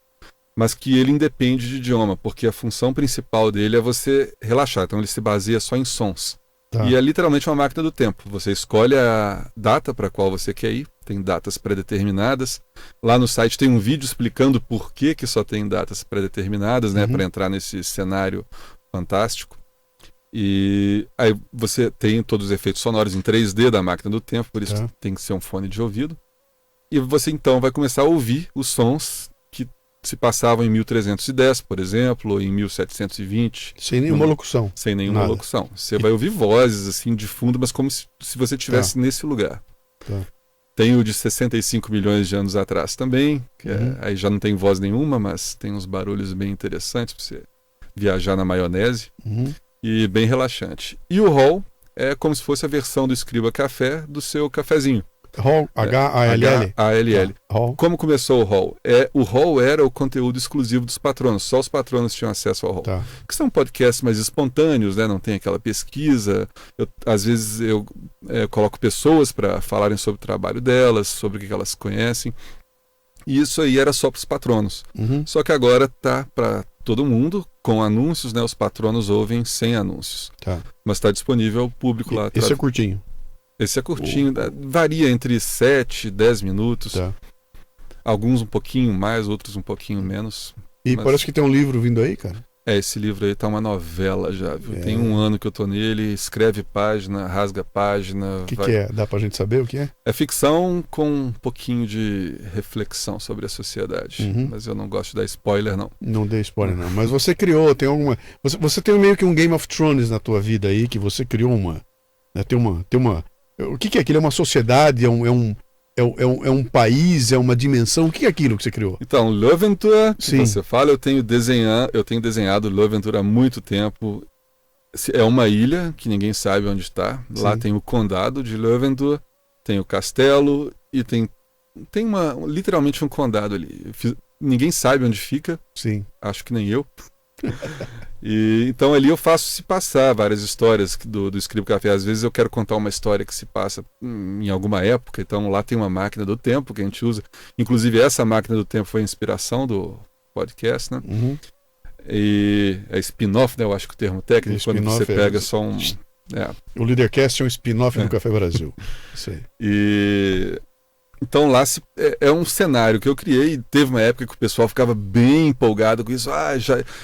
Mas que ele independe de idioma, porque a função principal dele é você relaxar. Então, ele se baseia só em sons. Tá. E é literalmente uma máquina do tempo. Você escolhe a data para a qual você quer ir. Tem datas pré-determinadas. Lá no site tem um vídeo explicando por que só tem datas pré-determinadas, né? Uhum. Para entrar nesse cenário fantástico. E aí você tem todos os efeitos sonoros em 3D da máquina do tempo, por isso Tá. tem que ser um fone de ouvido. E você então vai começar a ouvir os sons que se passavam em 1310, por exemplo, ou em 1720. Sem nenhuma locução. Sem nenhuma Nada. locução. Você vai ouvir vozes assim de fundo, mas como se você estivesse nesse lugar. Tá. Tem o de 65 milhões de anos atrás também, que aí já não tem voz nenhuma, mas tem uns barulhos bem interessantes para você viajar na maionese. Uhum. E bem relaxante. E o Hall é como se fosse a versão do Escriba Café do seu cafezinho. Hall, H-A-L-L. H-A-L-L. Hall. Como começou o Hall? O Hall era o conteúdo exclusivo dos patronos, só os patronos tinham acesso ao Hall. Tá. Que são podcasts mais espontâneos, né? Não tem aquela pesquisa. Às vezes eu coloco pessoas para falarem sobre o trabalho delas, sobre o que elas conhecem. E isso aí era só para os patronos. Uhum. Só que agora tá para todo mundo, com anúncios, né? Os patronos ouvem sem anúncios. Tá. Mas está disponível ao público lá. Esse é curtinho. Esse é curtinho, varia entre 7 e 10 minutos. Tá. Alguns um pouquinho mais, outros um pouquinho menos. E Mas- parece que tem um livro vindo aí, cara. Esse livro aí tá uma novela já, viu? É. Tem 1 ano que eu tô nele, escreve página, rasga página. O que é? Dá pra gente saber o que é? É ficção com um pouquinho de reflexão sobre a sociedade. Uhum. Mas eu não gosto de dar spoiler, não. Não dei spoiler, não. Mas você criou, tem alguma. Você tem meio que um Game of Thrones na tua vida aí, que você criou uma. Né, tem uma. O que é aquilo? É uma sociedade? É um país? É uma dimensão? O que é aquilo que você criou? Então, L'Aventura, que Sim. você fala, eu tenho desenhado L'Aventura há muito tempo. É uma ilha que ninguém sabe onde está. Lá Sim. tem o condado de L'Aventura, tem o castelo e tem literalmente um condado ali. Ninguém sabe onde fica, Sim. acho que nem eu. E então ali eu faço se passar várias histórias do Escriba Café. Às vezes eu quero contar uma história que se passa em alguma época, então lá tem uma máquina do tempo que a gente usa. Inclusive essa máquina do tempo foi a inspiração do podcast, né? Uhum. E é spin-off, né? Eu acho que o termo técnico, quando você Spin-off pega só um... O Leadercast é um spin-off do Café Brasil. Isso aí. Então lá é um cenário que eu criei. Teve uma época que o pessoal ficava bem empolgado com isso.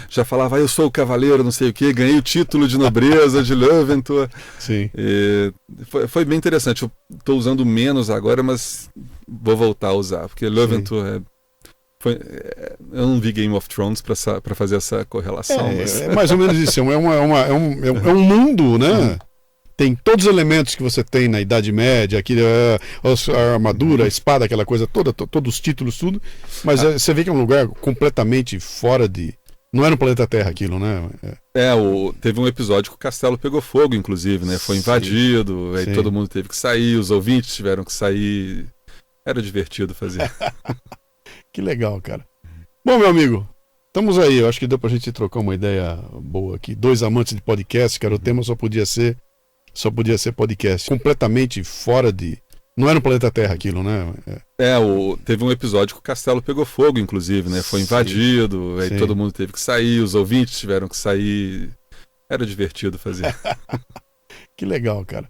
Já falava, eu sou o cavaleiro, não sei o quê, ganhei o título de nobreza de Löwenthal. Sim. Foi bem interessante. Eu estou usando menos agora, mas vou voltar a usar, porque Löwenthal eu não vi Game of Thrones para fazer essa correlação. É mais ou menos isso. É um mundo, né? Tem todos os elementos que você tem na Idade Média, aqui, a armadura, a espada, aquela coisa toda, todos os títulos, tudo. Mas você vê que é um lugar completamente fora de... Não é no planeta Terra aquilo, né? Teve um episódio que o castelo pegou fogo, inclusive, né? Foi invadido, aí todo mundo teve que sair, os ouvintes tiveram que sair. Era divertido fazer. Que legal, cara. Bom, meu amigo, estamos aí. Eu acho que deu pra gente trocar uma ideia boa aqui. 2 amantes de podcast, cara. O tema só podia ser podcast. Completamente fora de... Não é no planeta Terra aquilo, né? Teve um episódio que o castelo pegou fogo, inclusive, né? Foi invadido, aí todo mundo teve que sair, os ouvintes tiveram que sair. Era divertido fazer. Que legal, cara.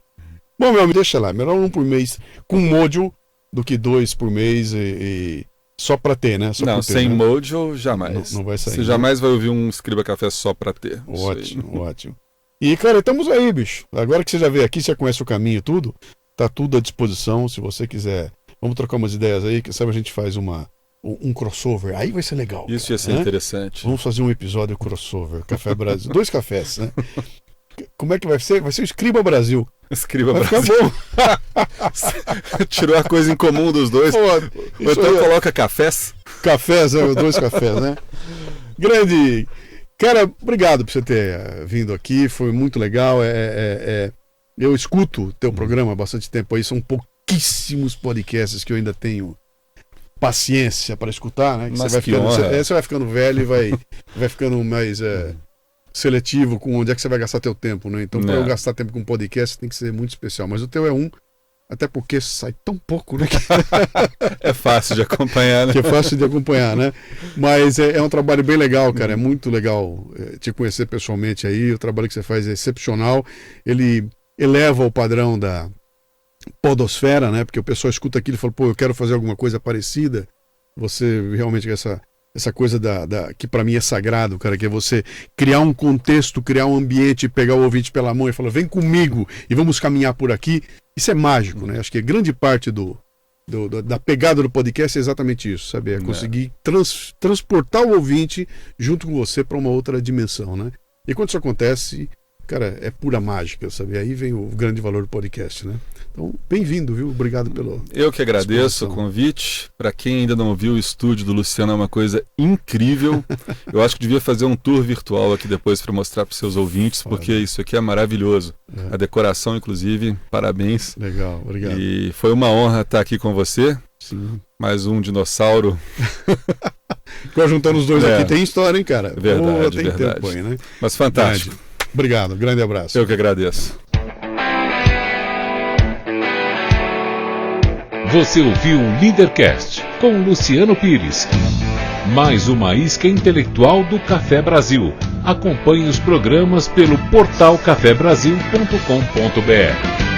Bom, meu amigo, deixa lá. Melhor 1 por mês com Mojo do que 2 por mês e só pra ter, né? Não, sem Mojo, jamais. Não vai sair. Você jamais vai ouvir um Escriba Café só pra ter. Ótimo, ótimo. E, cara, estamos aí, bicho. Agora que você já veio aqui, você conhece o caminho e tudo, tá tudo à disposição, se você quiser. Vamos trocar umas ideias aí, que sabe a gente faz um crossover. Aí vai ser legal. Isso cara, ia ser interessante. Vamos fazer um episódio crossover, Café Brasil. 2 cafés, né? Como é que vai ser? Vai ser o Escriba Brasil. Escriba vai Brasil. Ficar bom. Tirou a coisa em comum dos dois. Ou então coloca cafés. Cafés, 2 cafés, né? Grande. Cara, obrigado por você ter vindo aqui. Foi muito legal. Eu escuto o teu programa há bastante tempo aí. São pouquíssimos podcasts que eu ainda tenho paciência para escutar, né? Você vai ficando velho e vai ficando mais seletivo com onde é que você vai gastar teu tempo, né? Então, para eu gastar tempo com podcast tem que ser muito especial. Mas o teu é até porque sai tão pouco, né? É fácil de acompanhar, né? Que é fácil de acompanhar, né? Mas é um trabalho bem legal, cara. É muito legal te conhecer pessoalmente aí. O trabalho que você faz é excepcional. Ele eleva o padrão da podosfera, né? Porque o pessoal escuta aquilo e fala, pô, eu quero fazer alguma coisa parecida. Você realmente essa coisa que para mim é sagrado, cara, que é você criar um contexto, criar um ambiente, pegar o ouvinte pela mão e falar, vem comigo e vamos caminhar por aqui. Isso é mágico, né? Acho que grande parte da pegada do podcast é exatamente isso, sabe? É conseguir transportar o ouvinte junto com você para uma outra dimensão, né? E quando isso acontece, cara, é pura mágica, sabe? Aí vem o grande valor do podcast, né? Então, bem-vindo, viu? Obrigado pelo... Eu que agradeço o convite. Para quem ainda não viu, o estúdio do Luciano é uma coisa incrível. Eu acho que devia fazer um tour virtual aqui depois para mostrar para os seus ouvintes, porque isso aqui é maravilhoso. A decoração, inclusive, parabéns. Legal, obrigado. E foi uma honra estar aqui com você. Sim. Mais um dinossauro. Ficou juntando os dois aqui. Tem história, hein, cara? Verdade, tem verdade. Tempo aí, né? Mas fantástico. Obrigado, grande abraço. Eu que agradeço. Você ouviu o Leadercast com Luciano Pires. Mais uma isca intelectual do Café Brasil. Acompanhe os programas pelo portal cafebrasil.com.br.